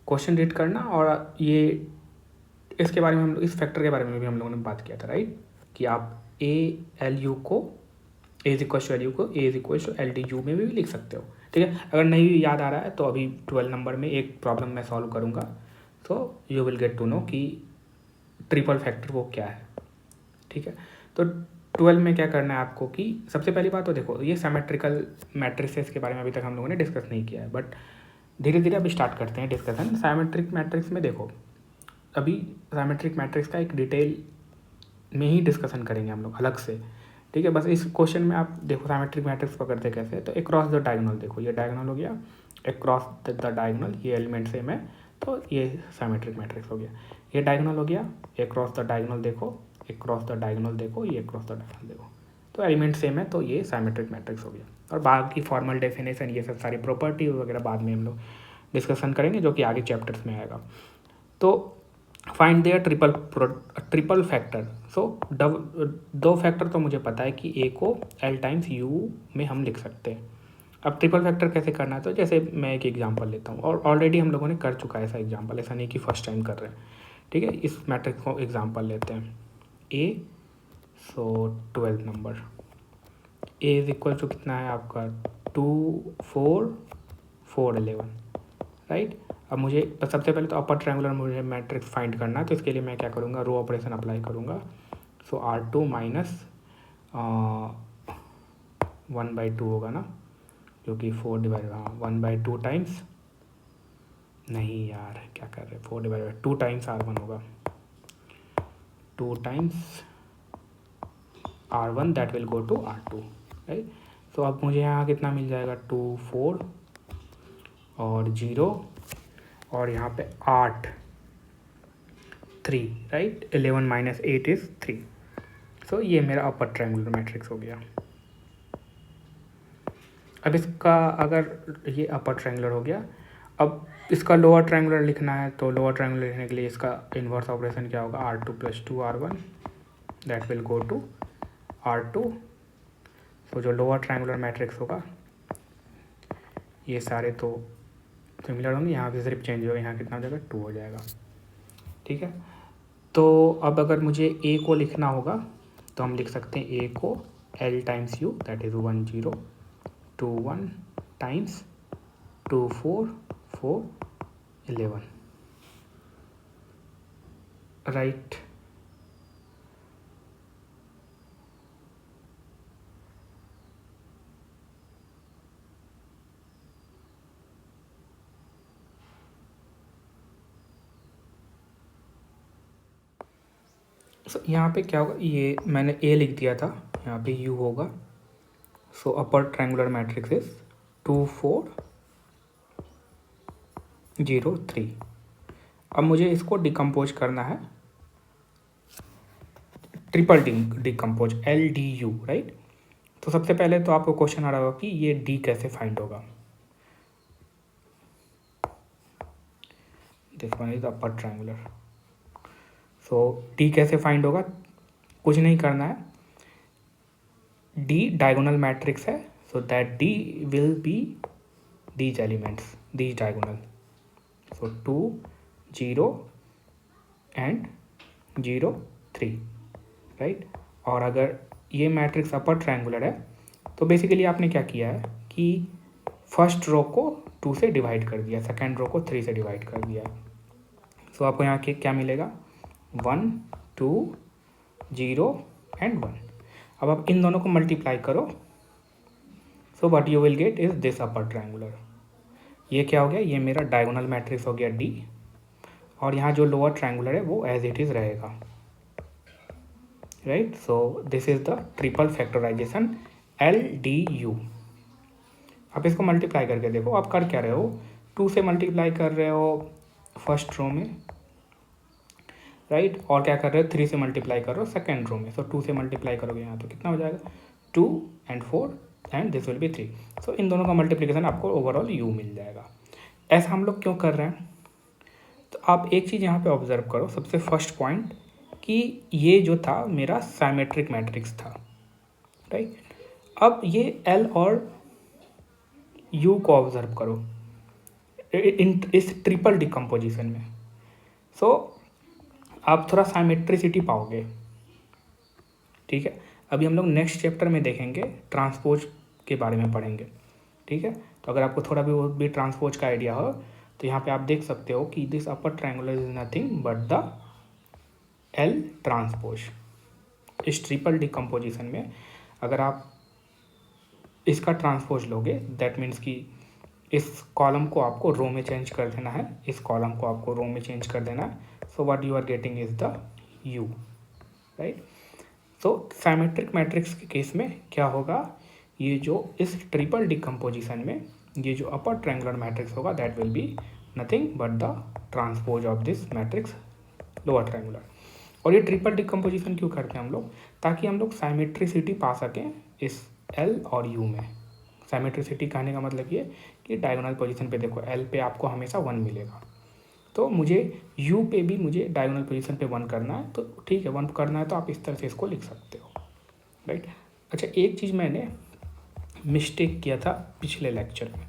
क्वेश्चन रीड करना, और ये इसके बारे में हम इस फैक्टर के बारे में भी हम लोगों ने बात किया था, राइट, कि आप ए एल यू को A is equal to L U को A is equal to L D U में भी लिख सकते हो, ठीक है। अगर नहीं भी याद आ रहा है तो अभी 12 नंबर में एक प्रॉब्लम मैं सॉल्व करूँगा, तो you will get to know कि ट्रिपल फैक्टर वो क्या है, ठीक है। तो 12 में क्या करना है आपको कि सबसे पहली बात तो देखो, ये सिमेट्रिकल मैट्रिसेस के बारे में अभी तक हम लोगों ने डिस्कस नहीं किया है, बट धीरे धीरे अभी स्टार्ट करते हैं डिस्कशन। सिमेट्रिक मैट्रिक्स में देखो, अभी सिमेट्रिक मैट्रिक्स का एक डिटेल में ही डिस्कशन करेंगे हम लोग अलग से, ठीक है। बस इस क्वेश्चन में आप देखो सिमेट्रिक मैट्रिक्स पकड़ते कैसे, तो अक्रॉस द डायगोनल देखो, ये डायगोनल हो गया, अक्रॉस द डायगोनल ये एलिमेंट सेम है, तो ये सिमेट्रिक मैट्रिक्स हो गया। ये डायगोनल हो गया, अक्रॉस द डायगोनल देखो, अक्रॉस द डायगोनल देखो, ये अक्रॉस द डायगोनल देखो, तो एलिमेंट सेम है, तो ये सिमेट्रिक मैट्रिक्स हो गया। और बाकी फॉर्मल डेफिनेशन ये सब सारी प्रॉपर्टी वगैरह बाद में हम लोग डिस्कशन करेंगे, जो कि आगे चैप्टर्स में आएगा। तो find their triple factor. So 2 factor तो मुझे पता है कि ए को एल टाइम्स यू में हम लिख सकते हैं। अब ट्रिपल फैक्टर कैसे करना है, तो जैसे मैं एक एग्जांपल लेता हूँ, और ऑलरेडी हम लोगों ने कर चुका है ऐसा एग्जांपल, ऐसा नहीं कि फर्स्ट टाइम कर रहे हैं, ठीक है। इस मैट्रिक्स को एग्जांपल लेते हैं A, so 12 number, A is equal to कितना है आपका 2 4 4 11, राइट। अब मुझे सबसे पहले तो अपर ट्रायंगुलर मुझे मैट्रिक्स फाइंड करना है, तो इसके लिए मैं क्या करूँगा, रो ऑपरेशन अप्लाई करूँगा। सो R2 माइनस 1/2 होगा ना, क्योंकि 4 डिवाइड 1/2 टाइम्स, नहीं यार क्या कर रहे, 4 डिवाइड 2 टाइम्स R1 होगा, 2 times R1 that will go to R2, right. तो अब मुझे यहाँ कितना मिल जाएगा, 2 4 और 0, और यहाँ पे 8 3, राइट, 11 माइनस 8 इज 3। सो ये मेरा अपर ट्रायंगुलर मैट्रिक्स हो गया। अब इसका अगर ये अपर ट्रायंगुलर हो गया, अब इसका लोअर ट्रायंगुलर लिखना है, तो लोअर ट्रायंगुलर लिखने के लिए इसका इन्वर्स ऑपरेशन क्या होगा, R2 + 2 R1 that will go to R2। So जो लोअर ट्रायंगुलर मैट्रिक्स होगा, ये सारे तो सिमिलर होंगे, यहाँ पे सिर्फ चेंज होगा, यहाँ कितना हो जाएगा 2 हो जाएगा, ठीक है। तो अब अगर मुझे ए को लिखना होगा, तो हम लिख सकते हैं ए को L times U that is 1 0 2 1 times 2 4 4 11, right. So यहाँ पे क्या होगा, ये मैंने ए लिख दिया था, यहाँ पे यू होगा। सो अपर ट्रायंगुलर मैट्रिक्स इज 2 4 0 3। अब मुझे इसको डिकम्पोज करना है, ट्रिपल डिकम्पोज LDU, राइट। तो सबसे पहले तो आपको क्वेश्चन आ रहा होगा कि ये D कैसे फाइंड होगा। This one is upper triangular. So D कैसे फाइंड होगा, कुछ नहीं करना है, D डायगोनल मैट्रिक्स है, so that D will be these elements, these diagonal, so 2 0 and 0 3, right. और अगर ये मैट्रिक्स अपर ट्रायंगुलर है तो बेसिकली आपने क्या किया है कि फर्स्ट रो को 2 से डिवाइड कर दिया, सेकेंड रो को 3 से डिवाइड कर दिया। सो आपको यहाँ के क्या मिलेगा, 1 2 0 एंड 1। अब आप इन दोनों को मल्टीप्लाई करो, सो what you will get is this upper triangular. ये क्या हो गया, ये मेरा डायगोनल मैट्रिक्स हो गया D, और यहाँ जो लोअर ट्रायंगुलर है वो एज इट इज़ रहेगा, right. So this is the triple factorization LDU। आप इसको मल्टीप्लाई करके देखो, आप कर क्या रहे हो, 2 से मल्टीप्लाई कर रहे हो फर्स्ट रो में, राइट, और क्या कर रहे हो, 3 से मल्टीप्लाई कर रहे हो सेकेंड रो में। सो 2 से मल्टीप्लाई करोगे यहाँ तो कितना हो जाएगा, 2 and 4 and this will be 3। सो इन दोनों का मल्टीप्लिकेशन आपको ओवरऑल U मिल जाएगा। ऐसा हम लोग क्यों कर रहे हैं, तो आप एक चीज़ यहाँ पे ऑब्जर्व करो, सबसे फर्स्ट पॉइंट कि ये जो था मेरा साइमेट्रिक मैट्रिक्स था, राइट। अब ये L और U को ऑब्जर्व करो इस ट्रिपल डिकम्पोजिशन में। सो आप थोड़ा साइमेट्रिसिटी पाओगे, ठीक है। अभी हम लोग नेक्स्ट चैप्टर में देखेंगे, ट्रांसपोज के बारे में पढ़ेंगे, ठीक है। तो अगर आपको थोड़ा भी ट्रांसपोज का आइडिया हो तो यहाँ पे आप देख सकते हो कि this upper triangular is nothing but the L transpose. इस ट्रिपल डिकम्पोजिशन में अगर आप इसका ट्रांसपोज लोगे, दैट मीन्स कि इस कॉलम को आपको रो में चेंज कर देना है, इस कॉलम को आपको रो में चेंज कर देना है। So what you are getting is the U, right. So symmetric matrix के केस में क्या होगा, ये जो इस ट्रिपल डिकम्पोजिशन में ये जो अपर ट्रायंगुलर मैट्रिक्स होगा that will be nothing but the transpose of this matrix lower triangular. और ये ट्रिपल डिकम्पोजिशन क्यों करते हैं हम लोग, ताकि हम लोग साइमेट्रिसिटी पा सकें इस L और U में। साइमेट्रिसिटी कहने का मतलब ये कि डायगोनल पोजीशन पे देखो L पे आपको हमेशा 1 मिलेगा, तो मुझे U पे भी मुझे डायगोनल पोजीशन पे 1 करना है, तो ठीक है 1 करना है तो आप इस तरह से इसको लिख सकते हो, राइट। अच्छा, एक चीज़ मैंने मिस्टेक किया था पिछले लेक्चर में,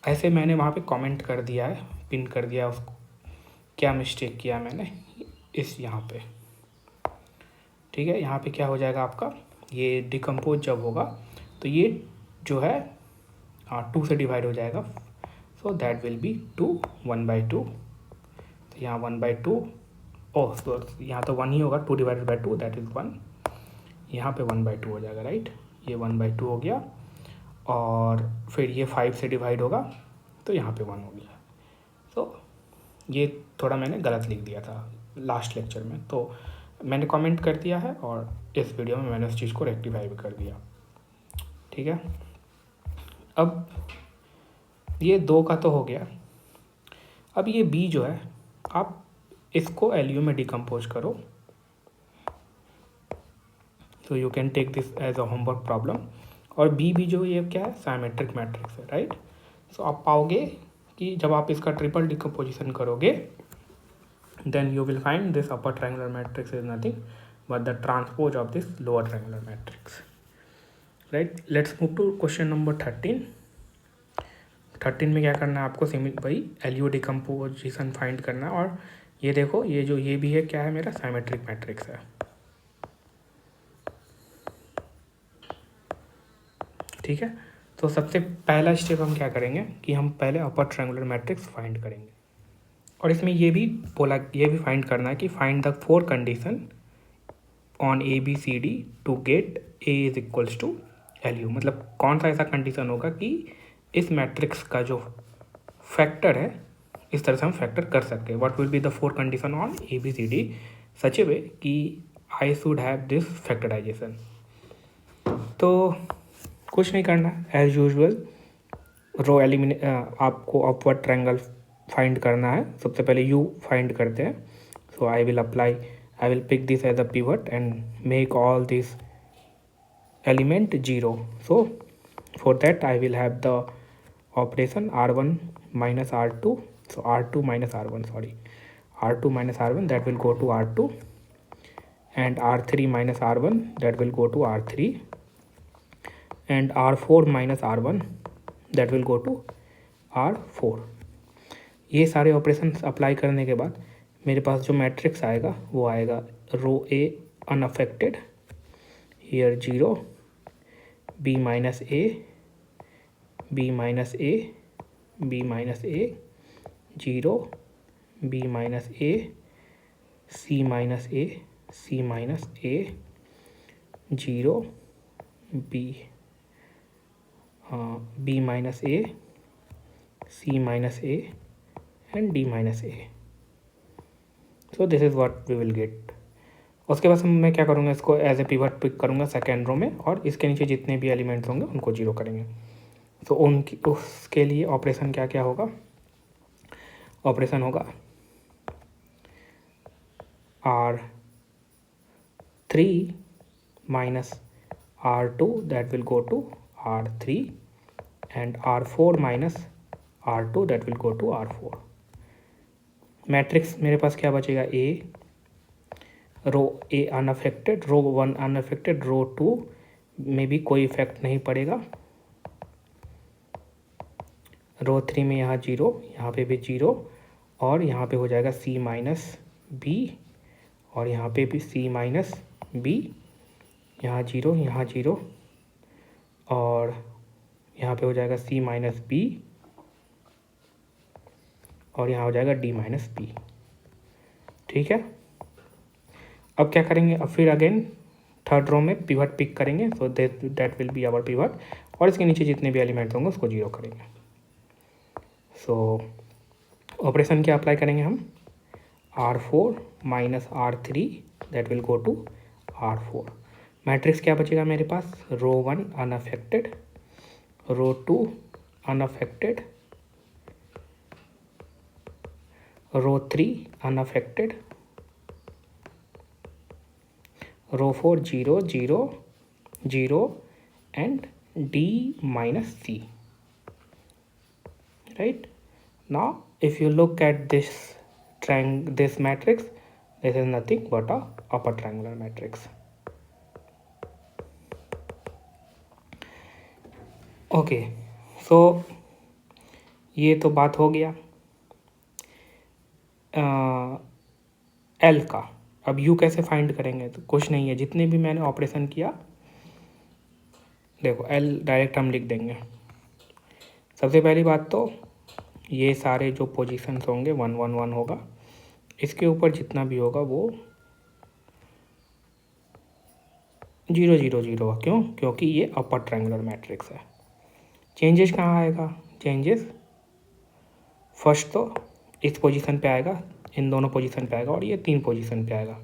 ऐसे मैंने वहाँ पे कमेंट कर दिया है, पिन कर दिया उसको। क्या मिस्टेक किया मैंने, इस यहाँ पे, ठीक है, यहाँ पे क्या हो जाएगा आपका, ये डिकम्पोज जब होगा तो ये जो है 2 से डिवाइड हो जाएगा, सो दैट विल बी 2 1/2। तो यहाँ 1/2, ओह तो यहाँ तो 1 ही होगा, 2 डिवाइडेड बाई 2 दैट इज़ 1, यहाँ पे 1/2 हो जाएगा, राइट। ये 1/2 हो गया, और फिर ये 5 से डिवाइड होगा तो यहाँ पे 1 हो गया। तो ये थोड़ा मैंने गलत लिख दिया था लास्ट लेक्चर में, तो मैंने कमेंट कर दिया है और इस वीडियो में मैंने उस चीज़ को रेक्टिफाई भी कर दिया, ठीक है। अब ये 2 का तो हो गया, अब ये B जो है आप इसको LU में डिकम्पोज करो, तो you can take this as a homework problem. और B भी जो ये क्या है, साइमेट्रिक मैट्रिक्स है, राइट। सो आप पाओगे कि जब आप इसका ट्रिपल डिकम्पोजिशन करोगे then you will find this upper triangular matrix is nothing but the transpose of this lower triangular matrix, right। Let's move to question number 13। 13 में क्या करना है आपको, भाई LU डिकम्पोजिशन फाइंड करना है। और ये देखो, ये जो ये भी है क्या है, मेरा साइमेट्रिक मैट्रिक्स है, ठीक है। तो सबसे पहला स्टेप हम क्या करेंगे कि हम पहले अपर ट्रायंगुलर मैट्रिक्स फाइंड करेंगे, और इसमें ये भी बोला, ये भी फाइंड करना है कि find the 4 condition on ABCD to get A is equals to LU। मतलब कौन सा ऐसा कंडीशन होगा कि इस मैट्रिक्स का जो फैक्टर है इस तरह से हम फैक्टर कर सकते हैं। What will be the 4 condition on ABCD such a way कि I should have this factorization. तो कुछ नहीं करना, एज यूजुअल रो आपको अपवर्ड ट्रायंगल फाइंड करना है। सबसे पहले यू फाइंड करते हैं। So I will pick this as a pivot and make all this element 0. So for that I will have the operation r1 minus r2. So r2 minus r1, sorry, r2 minus r1 that will go to r2, and r3 minus r1 that will go to r3, and r4 minus r1 that will go to r4. ये सारे operation apply करने के बाद मेरे पास जो matrix आएगा वो आएगा रो ए unaffected, here 0, b minus a, b minus a, b minus a, 0, b minus a, c minus a, c minus a, 0, b minus a, c minus a, and d minus a. So this is what we will get. उसके बाद मैं क्या करूँगा, इसको as a pivot pick करूँगा second row में, और इसके नीचे जितने भी एलिमेंट्स होंगे उनको 0 करेंगे। तो उसके लिए ऑपरेशन क्या क्या होगा, ऑपरेशन होगा r3 minus r2 that will go to r3, and r4 minus r2 that will go to r4. Matrix मेरे पास क्या बचेगा, ए, रो ए अनअफेक्टेड, रो 1 अनअफेक्टेड, रो 2 में भी कोई इफेक्ट नहीं पड़ेगा, रो 3 में यहाँ 0, यहाँ पे भी 0, और यहाँ पे हो जाएगा c माइनस बी, और यहाँ पे भी c माइनस बी, यहाँ 0, यहाँ 0, और यहाँ पे हो जाएगा c माइनस बी, और यहाँ हो जाएगा d माइनस बी। ठीक है, अब क्या करेंगे, अब फिर अगेन थर्ड रो में पिवट पिक करेंगे। So that will be our pivot, और इसके नीचे जितने भी एलिमेंट्स होंगे उसको 0 करेंगे। सो ऑपरेशन क्या अप्लाई करेंगे हम, r4 minus r3 that will go to r4। Matrix क्या बचेगा मेरे पास, row 1 unaffected, row 2 unaffected, row 3 unaffected, row 4 0 0 0, and d minus c. Right now if you look at this matrix, this is nothing but a upper triangular matrix. Okay, so ये तो बात हो गया L का। अब यू कैसे find करेंगे, तो कुछ नहीं है, जितने भी मैंने ऑपरेशन किया, देखो एल डायरेक्ट हम लिख देंगे। सबसे पहली बात तो ये सारे जो पोजीशंस होंगे 1 1 1 होगा, इसके ऊपर जितना भी होगा वो 0 0 0। क्यों, क्योंकि ये अपर ट्रायंगुलर मैट्रिक्स है। चेंजेस कहाँ आएगा, चेंजेस फर्स्ट तो इस पोजीशन पे आएगा, इन दोनों पोजीशन पे आएगा, और ये 3 पोजीशन पे आएगा।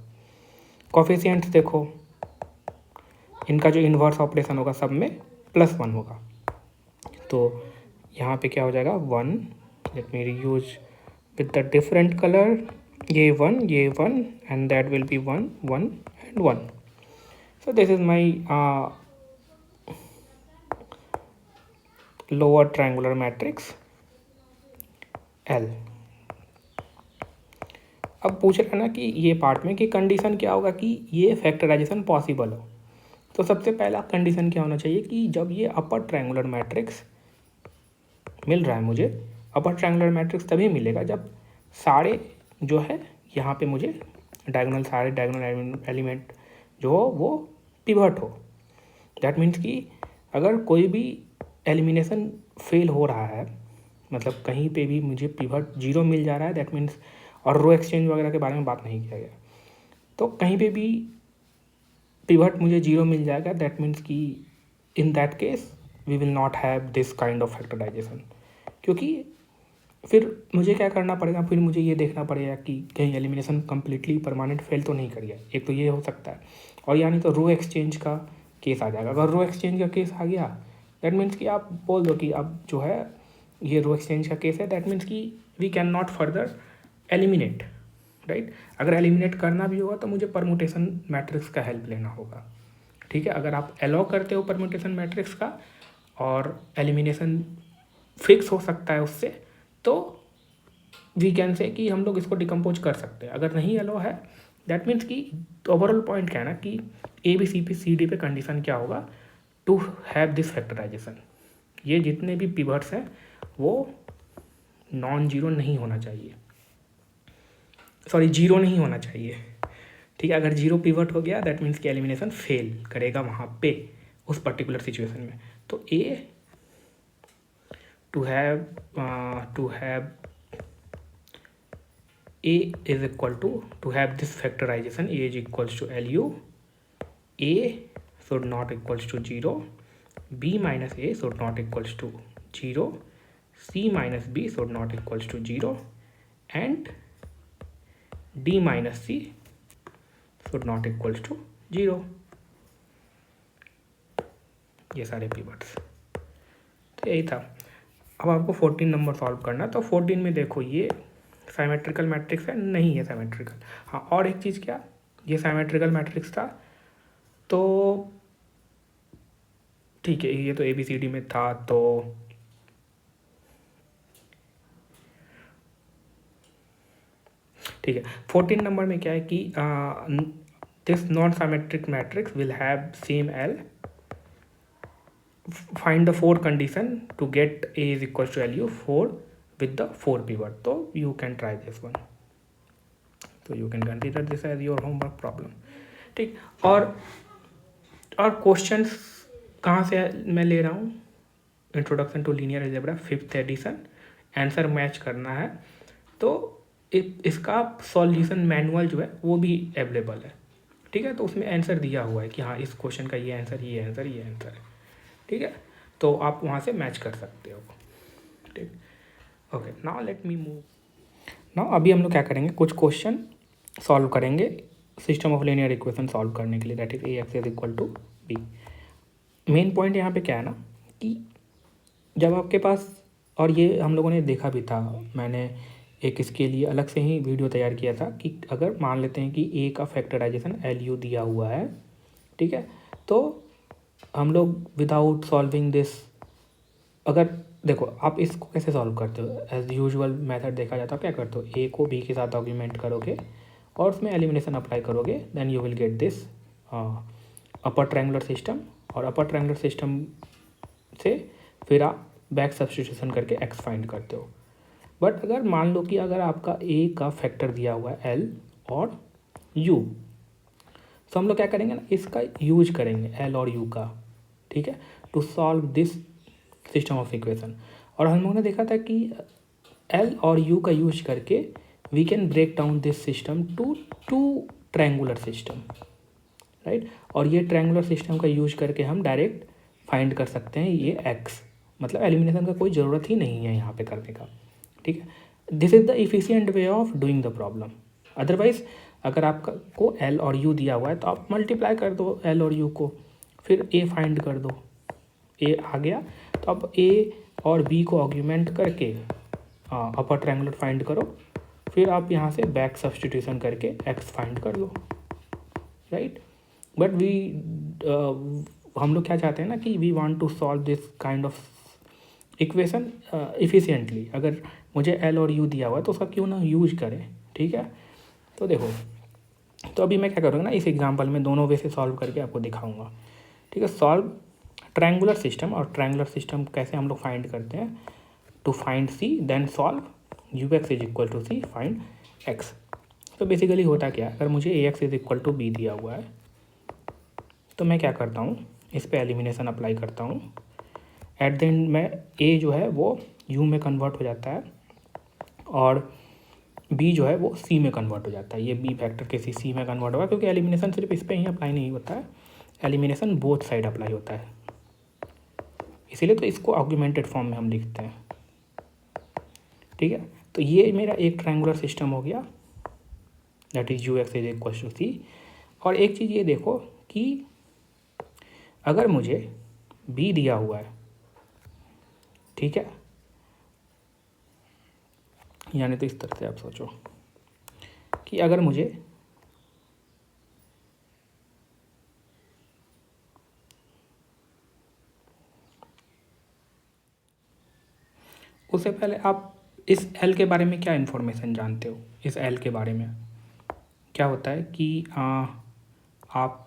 कोफिशिएंट्स देखो, इनका जो इन्वर्स ऑपरेशन होगा सब में +1 होगा, तो यहाँ पे क्या हो जाएगा 1, late me use with the different colour, ये 1 and that will B 1 1 and 1। So this is my lower triangular matrix L। अब पूछ रहे हैं ना कि ये पार्ट में कि कंडीशन क्या होगा कि ये फैक्टराइजेशन पॉसिबल हो। तो सबसे पहला कंडीशन क्या होना चाहिए कि जब ये अपर ट्रायंगुलर मैट्रिक्स मिल रहा है मुझे, अपर ट्रायंगुलर मैट्रिक्स तभी मिलेगा जब सारे जो है यहाँ पे मुझे सारे डायगोनल एलिमेंट जो हो वो पिवट हो। दैट मीन्स कि अगर कोई भी एलिमिनेशन फेल हो रहा है, मतलब कहीं पे भी मुझे पिवट 0 मिल जा रहा है, दैट मीन्स, और रो एक्सचेंज वगैरह के बारे में बात नहीं किया गया, तो कहीं पे भी पिवट मुझे 0 मिल जाएगा, दैट मीन्स कि in that case we will not have this kind of factorization. क्योंकि फिर मुझे क्या करना पड़ेगा, फिर मुझे ये देखना पड़ेगा कि कहीं एलिमिनेशन कम्प्लीटली परमानेंट फेल तो नहीं कर गया। एक तो ये हो सकता है, और यानी तो रो एक्सचेंज का केस आ जाएगा। अगर रो एक्सचेंज का केस आ गया, दैट मीन्स कि आप बोल दो कि अब जो है ये रो एक्सचेंज का केस है, दैट मीन्स कि we can not further eliminate, right. अगर एलिमिनेट करना भी होगा तो मुझे परमुटेशन मैट्रिक्स का हेल्प लेना होगा, ठीक है। अगर आप अलाउ करते हो परमुटेशन मैट्रिक्स का और एलिमिनेशन फिक्स हो सकता है उससे, तो वी कैन से कि हम लोग इसको डिकम्पोज कर सकते हैं। अगर नहीं अलाउ है, दैट मीन्स कि ओवरऑल पॉइंट क्या है ना कि A B C P C D पे कंडीशन क्या होगा, टू हैव दिस फैक्टराइजेशन, ये जितने भी पिवट्स हैं वो नॉन जीरो नहीं होना चाहिए, सॉरी जीरो नहीं होना चाहिए, ठीक है। अगर जीरो पिवट हो गया दैट मीन्स कि एलिमिनेशन फेल करेगा वहाँ पे उस पर्टिकुलर सिचुएशन में। तो A to have A is equal to have this factorization, A is equals to LU, A should not equals to 0, B minus A should not equals to 0, C minus B should not equals to 0, and D minus C should not equals to 0। ये सारे pivots, तो यही था। अब आपको 14 number solve करना, तो 14 में देखो ये साइमेट्रिकल मैट्रिक्स है, नहीं है साइमेट्रिकल। हाँ, और एक चीज़ क्या, ये साइमेट्रिकल मैट्रिक्स था तो ठीक है, ये तो ए बी सी डी में था, तो ठीक है। 14 नंबर में क्या है कि this non symmetric matrix will have same L, find the 4 condition to get A is equal to L U 4 with the 4 pivot. तो you can try this one, तो you can consider this as your homework problem, ठीक। और questions कहाँ से मैं ले रहा हूँ, introduction to linear algebra 5th edition, answer match करना है तो इसका सॉल्यूशन मैनुअल जो है वो भी अवेलेबल है, ठीक है। तो उसमें आंसर दिया हुआ है कि हाँ इस क्वेश्चन का ये आंसर ये आंसर ये आंसर है, ठीक है। तो आप वहाँ से मैच कर सकते हो, ठीक। Okay, now let me move. Now अभी हम लोग क्या करेंगे, कुछ क्वेश्चन सॉल्व करेंगे system of linear equation solve करने के लिए, that is A X is equal to B. Main point यहाँ पे क्या है ना कि जब आपके पास, और ये हम लोगों ने देखा भी था, मैंने एक इसके लिए अलग से ही वीडियो तैयार किया था कि अगर मान लेते हैं कि ए का फैक्टराइजेशन एल यू दिया हुआ है, ठीक है, तो हम लोग विदाउट सॉल्विंग दिस, अगर देखो आप इसको कैसे सॉल्व करते हो, एज यूजुअल मेथड देखा जाता है, क्या करते हो, ए को बी के साथ आर्ग्यूमेंट करोगे और उसमें एलिमिनेशन अप्लाई करोगे, then you will get this upper triangular system, और अपर ट्रायंगुलर सिस्टम से फिर आप बैक सब्स्टिट्यूशन करके एक्स फाइंड करते हो। बट अगर मान लो कि अगर आपका ए का फैक्टर दिया हुआ है एल और यू, तो हम लोग क्या करेंगे ना, इसका यूज करेंगे एल और यू का, ठीक है, to solve this system of equation. और हम लोगों ने देखा था कि एल और यू का यूज करके we can break down this system to 2 triangular system, right. और ये ट्रायंगुलर सिस्टम का यूज करके हम डायरेक्ट फाइंड कर सकते हैं ये एक्स, मतलब एलिमिनेशन का कोई ज़रूरत ही नहीं है यहाँ पे करने का, ठीक है। This is the efficient way of doing the problem. Otherwise अगर आपका को एल और यू दिया हुआ है तो आप मल्टीप्लाई कर दो एल और यू को, फिर ए फाइंड कर दो, ए आ गया तो अब ए और बी को आर्ग्यूमेंट करके अपर ट्रायंगुलर फाइंड करो, फिर आप यहाँ से बैक सब्स्टिट्यूशन करके एक्स फाइंड कर लो, राइट। बट हम लोग क्या चाहते हैं ना कि we want to solve this kind of equation efficiently. अगर मुझे एल और यू दिया हुआ है तो उसका क्यों ना यूज करें, ठीक है। तो देखो, तो अभी मैं क्या करूँगा ना, इस एग्जांपल में दोनों वे से सॉल्व करके आपको दिखाऊंगा, ठीक है। सॉल्व ट्रायंगुलर सिस्टम, और ट्रायंगुलर सिस्टम कैसे हम लोग फाइंड करते हैं, to find C then solve U X is equal to C find X. तो बेसिकली होता क्या है, अगर मुझे A X is equal to B दिया हुआ है तो मैं क्या करता हूँ, इस पर एलिमिनेशन अप्लाई करता हूँ। एट द एंड में ए जो है वो यू में कन्वर्ट हो जाता है और बी जो है वो सी में कन्वर्ट हो जाता है। ये बी फैक्टर के सी में कन्वर्ट होगा, क्योंकि एलिमिनेशन सिर्फ इस पर ही अप्लाई नहीं होता है, एलिमिनेशन बोथ साइड अप्लाई होता है, इसीलिए तो इसको आर्गुमेंटेड फॉर्म में हम लिखते हैं, ठीक है। तो ये मेरा एक ट्रायंगुलर सिस्टम हो गया, that is U X is equal to C. और एक चीज़ ये देखो कि अगर मुझे बी दिया हुआ है, ठीक है, यानी तो इस तरह से आप सोचो कि अगर मुझे उससे पहले आप इस एल के बारे में क्या इन्फॉर्मेशन जानते हो? इस एल के बारे में क्या होता है कि आप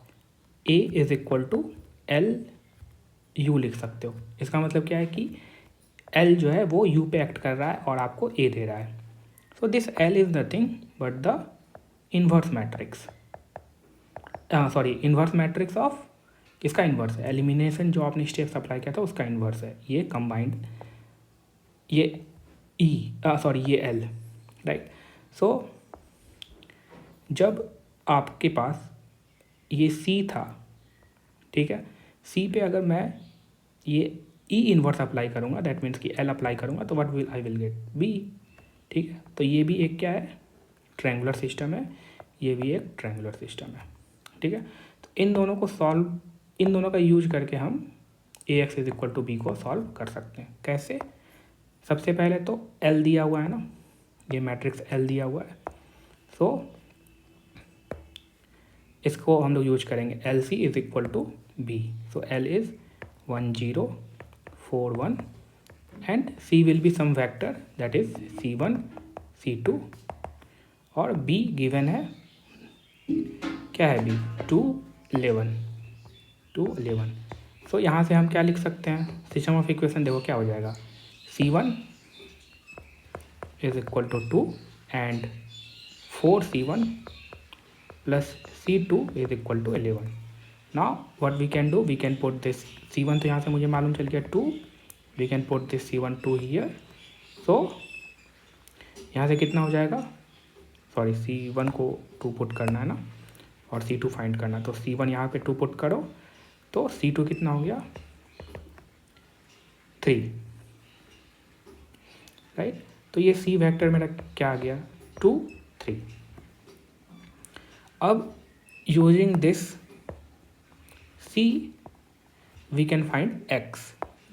A is equal to L U लिख सकते हो। इसका मतलब क्या है कि एल जो है वो यू पे एक्ट कर रहा है और आपको ए दे रहा है। So this L is nothing but the inverse matrix, sorry inverse matrix of, इसका इन्वर्स है। एलिमिनेशन जो आपने स्टेप्स अप्लाई किया था उसका इन्वर्स है ये कंबाइंड, ये सॉरी ये एल, राइट। सो जब आपके पास ये सी था, ठीक है, सी पे अगर मैं ये ई इन्वर्स अप्लाई करूँगा, दैट मीन्स कि एल अप्लाई करूँगा, तो what will I will get B, ठीक है। तो ये भी एक क्या है, ट्रायंगुलर सिस्टम है, ये भी एक ट्रायंगुलर सिस्टम है, ठीक है। तो इन दोनों को सॉल्व, इन दोनों का यूज करके हम A X is equal to B को सॉल्व कर सकते हैं। कैसे? सबसे पहले तो एल दिया हुआ है ना, ये मैट्रिक्स एल दिया हुआ है, सो इसको हम लोग यूज करेंगे L C is equal to B. So L is 1 0 4 1 and C will be some vector that is c1 c2 और b गिवन है, क्या है b 2 11 2 11। सो यहाँ से हम क्या लिख सकते हैं, सिस्टम ऑफ इक्वेशन देखो क्या हो जाएगा, c1 is equal to 2 and 4c1 plus c2 is equal to 11। Now what we can do, we can put this c1, तो यहाँ से मुझे मालूम चल गया 2, we can put this c1 2 here. So यहाँ से कितना हो जाएगा, सॉरी c1 को 2 पुट करना है ना और c2 फाइंड करना है, तो c1 यहाँ पे 2 पुट करो तो c2 कितना हो गया 3, राइट। तो ये c वेक्टर मेरा क्या आ गया 2 3। अब using this c we can find x,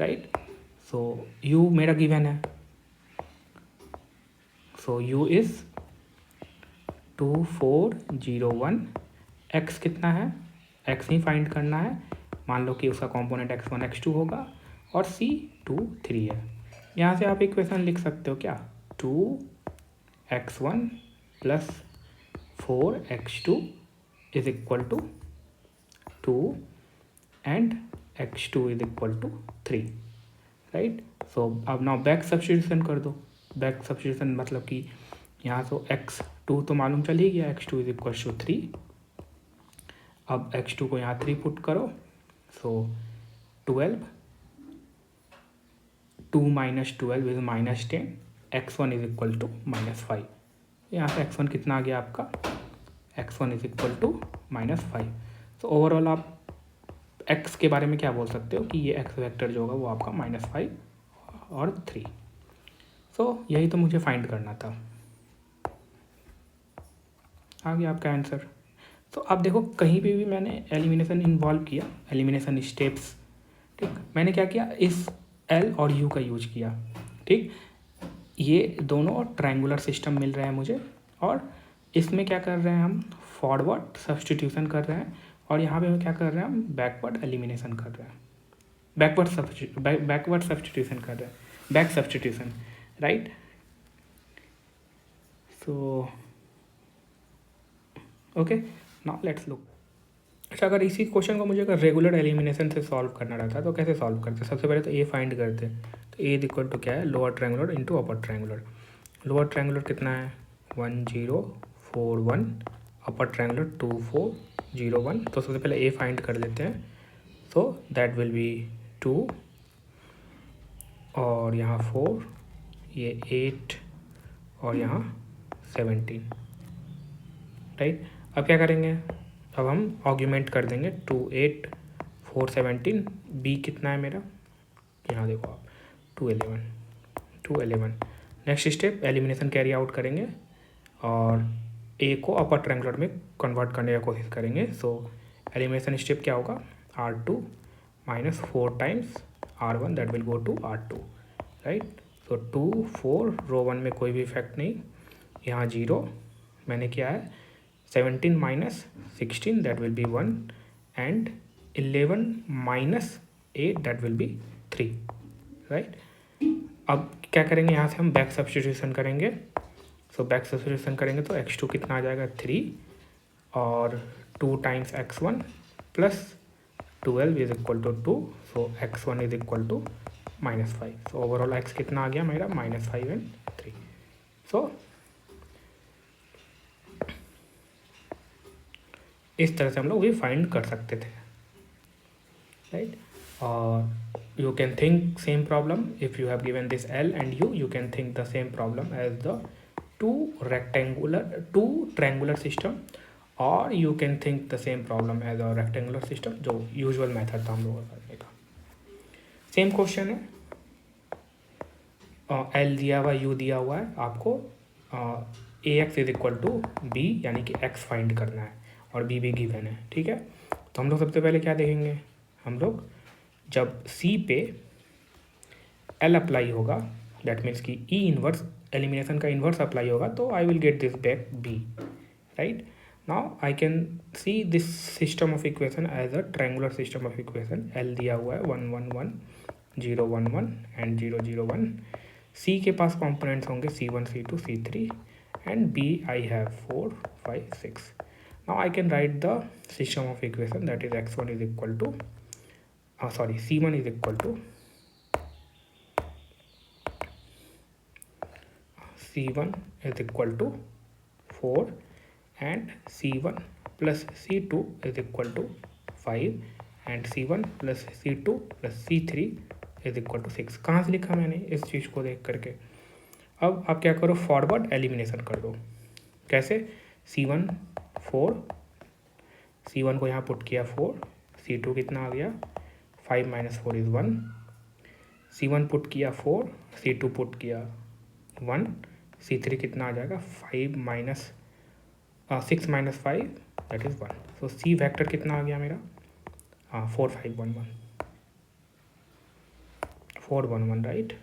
right? So u मेरा गिवन है, so u is 2 4 0 1, x कितना है, x ही फाइंड करना है, मान लो कि उसका कंपोनेंट x1 x2 होगा और c 2 3 है। यहाँ से आप इक्वेशन लिख सकते हो क्या, 2 x1 plus 4 x2 is equal to 2 and x2 is equal to 3, right. So अब नाउ बैक सब्स्टिट्यूशन कर दो, बैक सब्स्टिट्यूशन मतलब कि यहाँ तो x2 तो मालूम चल ही गया, x2 इज इक्वल टू 3। अब x2 को यहाँ 3 पुट करो, so 12 2 minus 12 is minus 10, x1 is equal to -5। यहाँ से x1 कितना आ गया आपका, x1 इज इक्वल टू -5। तो ओवरऑल आप x के बारे में क्या बोल सकते हो कि ये x वेक्टर जो होगा वो आपका -5 और 3। सो यही तो मुझे फाइंड करना था, आ गया आपका आंसर। तो आप देखो कहीं पे भी मैंने एलिमिनेशन इन्वॉल्व किया, एलिमिनेशन स्टेप्स, ठीक, मैंने क्या किया, इस एल और यू का यूज किया, ठीक। ये दोनों ट्रायंगुलर सिस्टम मिल रहे हैं मुझे और इसमें क्या कर रहे हैं हम, फॉरवर्ड सब्स्टिट्यूशन कर रहे हैं और यहाँ पे हम क्या कर रहे हैं, हम बैकवर्ड एलिमिनेशन कर रहे हैं, बैकवर्ड सब्स्टिट्यूशन कर रहे हैं, back substitution, right. So okay, now let's look. अच्छा, अगर इसी क्वेश्चन को मुझे अगर रेगुलर एलिमिनेशन से सॉल्व करना रहता तो कैसे सॉल्व करते, सबसे पहले तो ए फाइंड करते, तो ए इक्वल टू क्या है, lower triangular into upper triangular. Lower triangular कितना है 1 0 4 1, अपर ट्रायंगुलर 2 4 0 1। तो सबसे पहले ए फाइंड कर लेते हैं, सो दैट विल बी 2 और यहाँ 4, ये 8 और यहाँ 17, राइट। अब क्या करेंगे, अब हम आर्ग्यूमेंट कर देंगे 2 8 4 17, बी कितना है मेरा, यहाँ देखो आप 2 11। Next step elimination carry out करेंगे और ए को अपर ट्रायंगुलर में कन्वर्ट करने की कोशिश करेंगे। सो एलिमिनेशन स्टेप क्या होगा, R2 -4 times R1 that will go to R2, right. So 2 4 row 1 में कोई भी इफेक्ट नहीं, यहाँ 0, मैंने किया है 17 minus 16 that will B 1 and 11 minus 8 that will B 3, right. अब क्या करेंगे, यहाँ से हम बैक सब्स्टिट्यूशन करेंगे। सो बैक सब्स्टिट्यूशन करेंगे तो x2 कितना आ जाएगा 3 और 2 times x1 plus 12 is equal to 2, so x1 is equal to -5। So overall x कितना आ गया मेरा -5 एंड 3। सो इस तरह से हम लोग ये फाइंड कर सकते थे, राइट। और you can think same problem if you have given this L and you can think the same problem as the two triangular system, or you can think the same problem as a rectangular system, जो usual method था हम लोगों का करने का। Same question है, L दिया हुआ, U दिया हुआ है, आपको AX is equal to B यानी कि X फाइंड करना है और B भी गिवन है, ठीक है। तो हम लोग सबसे पहले क्या देखेंगे, हम लोग जब C पे L अप्लाई होगा, दैट मीन्स कि E इन्वर्स एलिमिनेशन का इन्वर्स अप्लाई होगा, तो I will get this back B, right. Now I can see this system of equation as a triangular system of equation. L दिया हुआ है 1 1 1 0 1 1 and 0 0 1। C के पास components होंगे C1 C2 C3 and B I have 4 5 6। Now I can write the system of equation that is x1 is equal to C1 is equal to C1 is equal to 4 and C1 plus C2 is equal to 5 and C1 plus C2 plus C3 is equal to 6। कहाँ से लिखा मैंने इस चीज़ को देख करके। अब आप क्या करो, फॉरवर्ड एलिमिनेशन कर दो। कैसे, C1 4, C1 को यहाँ पुट किया 4, C2 कितना आ गया 5 माइनस 4 इज़ 1, C1 पुट किया 4, C2 पुट किया 1, C3 कितना आ जाएगा 5 minus 6 minus 5 that is 1। So C vector कितना आ गया मेरा 4 5 1 1 4 1 1, राइट,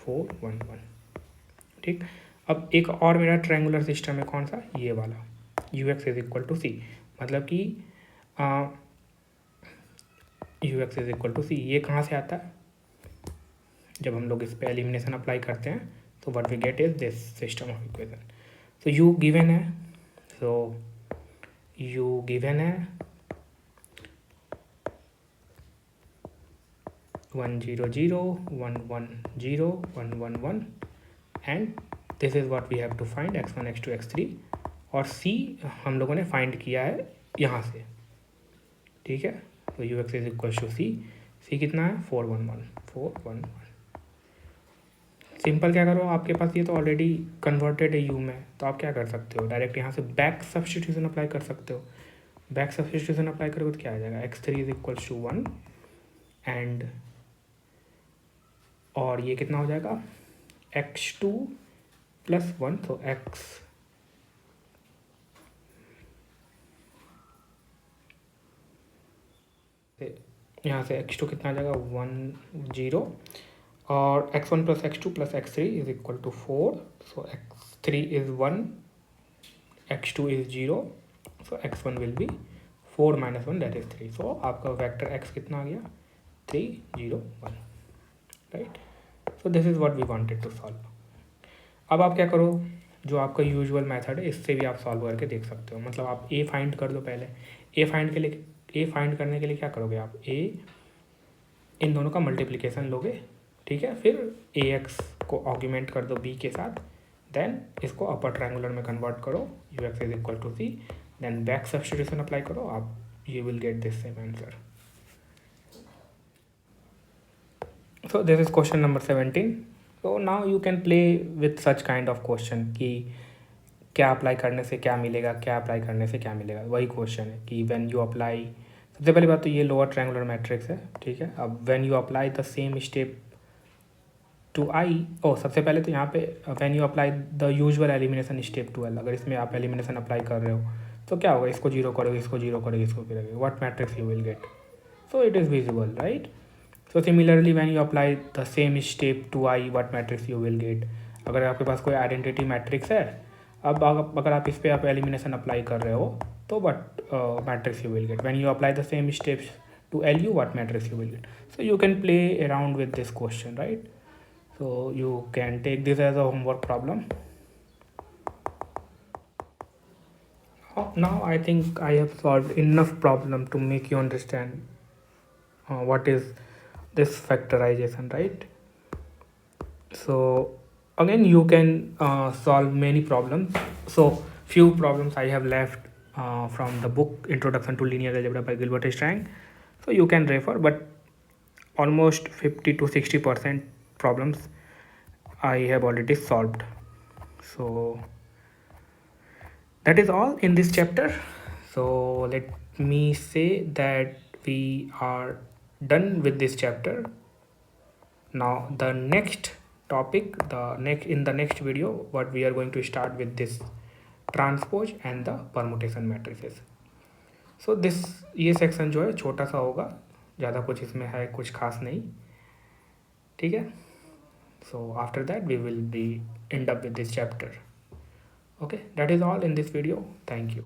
4 1 1, ठीक। अब एक और मेरा ट्रायंगुलर सिस्टम है, कौन सा, ये वाला, UX is equal to C, मतलब कि UX is equal to C। ये कहाँ से आता है, जब हम लोग इस पे एलिमिनेशन अप्लाई करते हैं तो what we get is this system of equation. तो U गिवन है, सो U गिवन है 1 0 0 1 1 0 1 1 1 and this is what we have to find x1 x2 x3। और C हम लोगों ने फाइंड किया है यहाँ से, ठीक है। तो UX is equal to C कितना है 4 1 1 4 1 1। सिंपल क्या करो, आपके पास ये तो ऑलरेडी कन्वर्टेड है U में, तो आप क्या कर सकते हो, डायरेक्ट यहाँ से बैक सब्स्टिट्यूशन अप्लाई कर सकते हो। बैक सब्स्टिट्यूशन अप्लाई करोगे तो क्या आ जाएगा, x3 is equal to 1 and और ये कितना हो जाएगा x2 प्लस 1, तो x यहाँ से x2 कितना आ जाएगा 1 0 और x1 plus x2 plus x3 is equal to 4, so x3 is 1 x2 is 0, so x1 will be 4 minus 1 that is 3। So आपका वेक्टर x कितना आ गया 3 0 1, right. So this is what we wanted to solve. अब आप क्या करो, जो आपका यूजुअल मेथड है इससे भी आप सॉल्व करके देख सकते हो। मतलब आप A फाइंड कर दो पहले, A फाइंड करने के लिए क्या करोगे आप, A इन दोनों का मल्टीप्लिकेशन लोगे, ठीक है, फिर AX को ऑर्ग्यूमेंट कर दो B के साथ, देन इसको अपर ट्रायंगुलर में कन्वर्ट करो, UX is equal to C, then back substitution apply करो, आप you will get this same answer. So this is question number 17। So now you can play with such kind of question कि क्या apply करने से क्या मिलेगा, क्या apply करने से क्या मिलेगा, वही क्वेश्चन है कि व्हेन यू अप्लाई, सबसे पहली बात तो ये लोअर ट्रायंगुलर मैट्रिक्स है, ठीक है। अब when you apply the same step to I, सबसे पहले तो यहाँ पे when you apply the usual elimination step to L, अगर इसमें आप एलिमिनेशन अप्लाई कर रहे हो तो क्या होगा, इसको जीरो करोगे, इसको जीरो करोगे, इसको करोगे, what matrix you will get, so it is visible, right. So similarly when you apply the same step to I what matrix you will get. अगर आपके पास कोई आइडेंटिटी मैट्रिक्स है, अब अगर आप इस पर आप एलिमिनेशन अप्लाई कर रहे हो तो what matrix you will gate. When you apply the same steps to LU, what matrix you will get. So you can play around with this question, right? So you can take this as a homework problem. Now I think I have solved enough problem to make you understand what is this factorization, right? So again you can solve many problems. So few problems I have left from the book Introduction to Linear Algebra by Gilbert Strang, so you can refer, but almost 50 to 60% problems I have already solved. So that is all in this chapter. So let me say that we are done with this chapter. Now the next topic, in the next video, what we are going to start with this transpose and the permutation matrices. So this ये section जो है छोटा सा होगा, ज़्यादा कुछ इसमें है कुछ खास नहीं, ठीक है। So after that we will be end up with this chapter. Okay, that is all in this video. Thank you.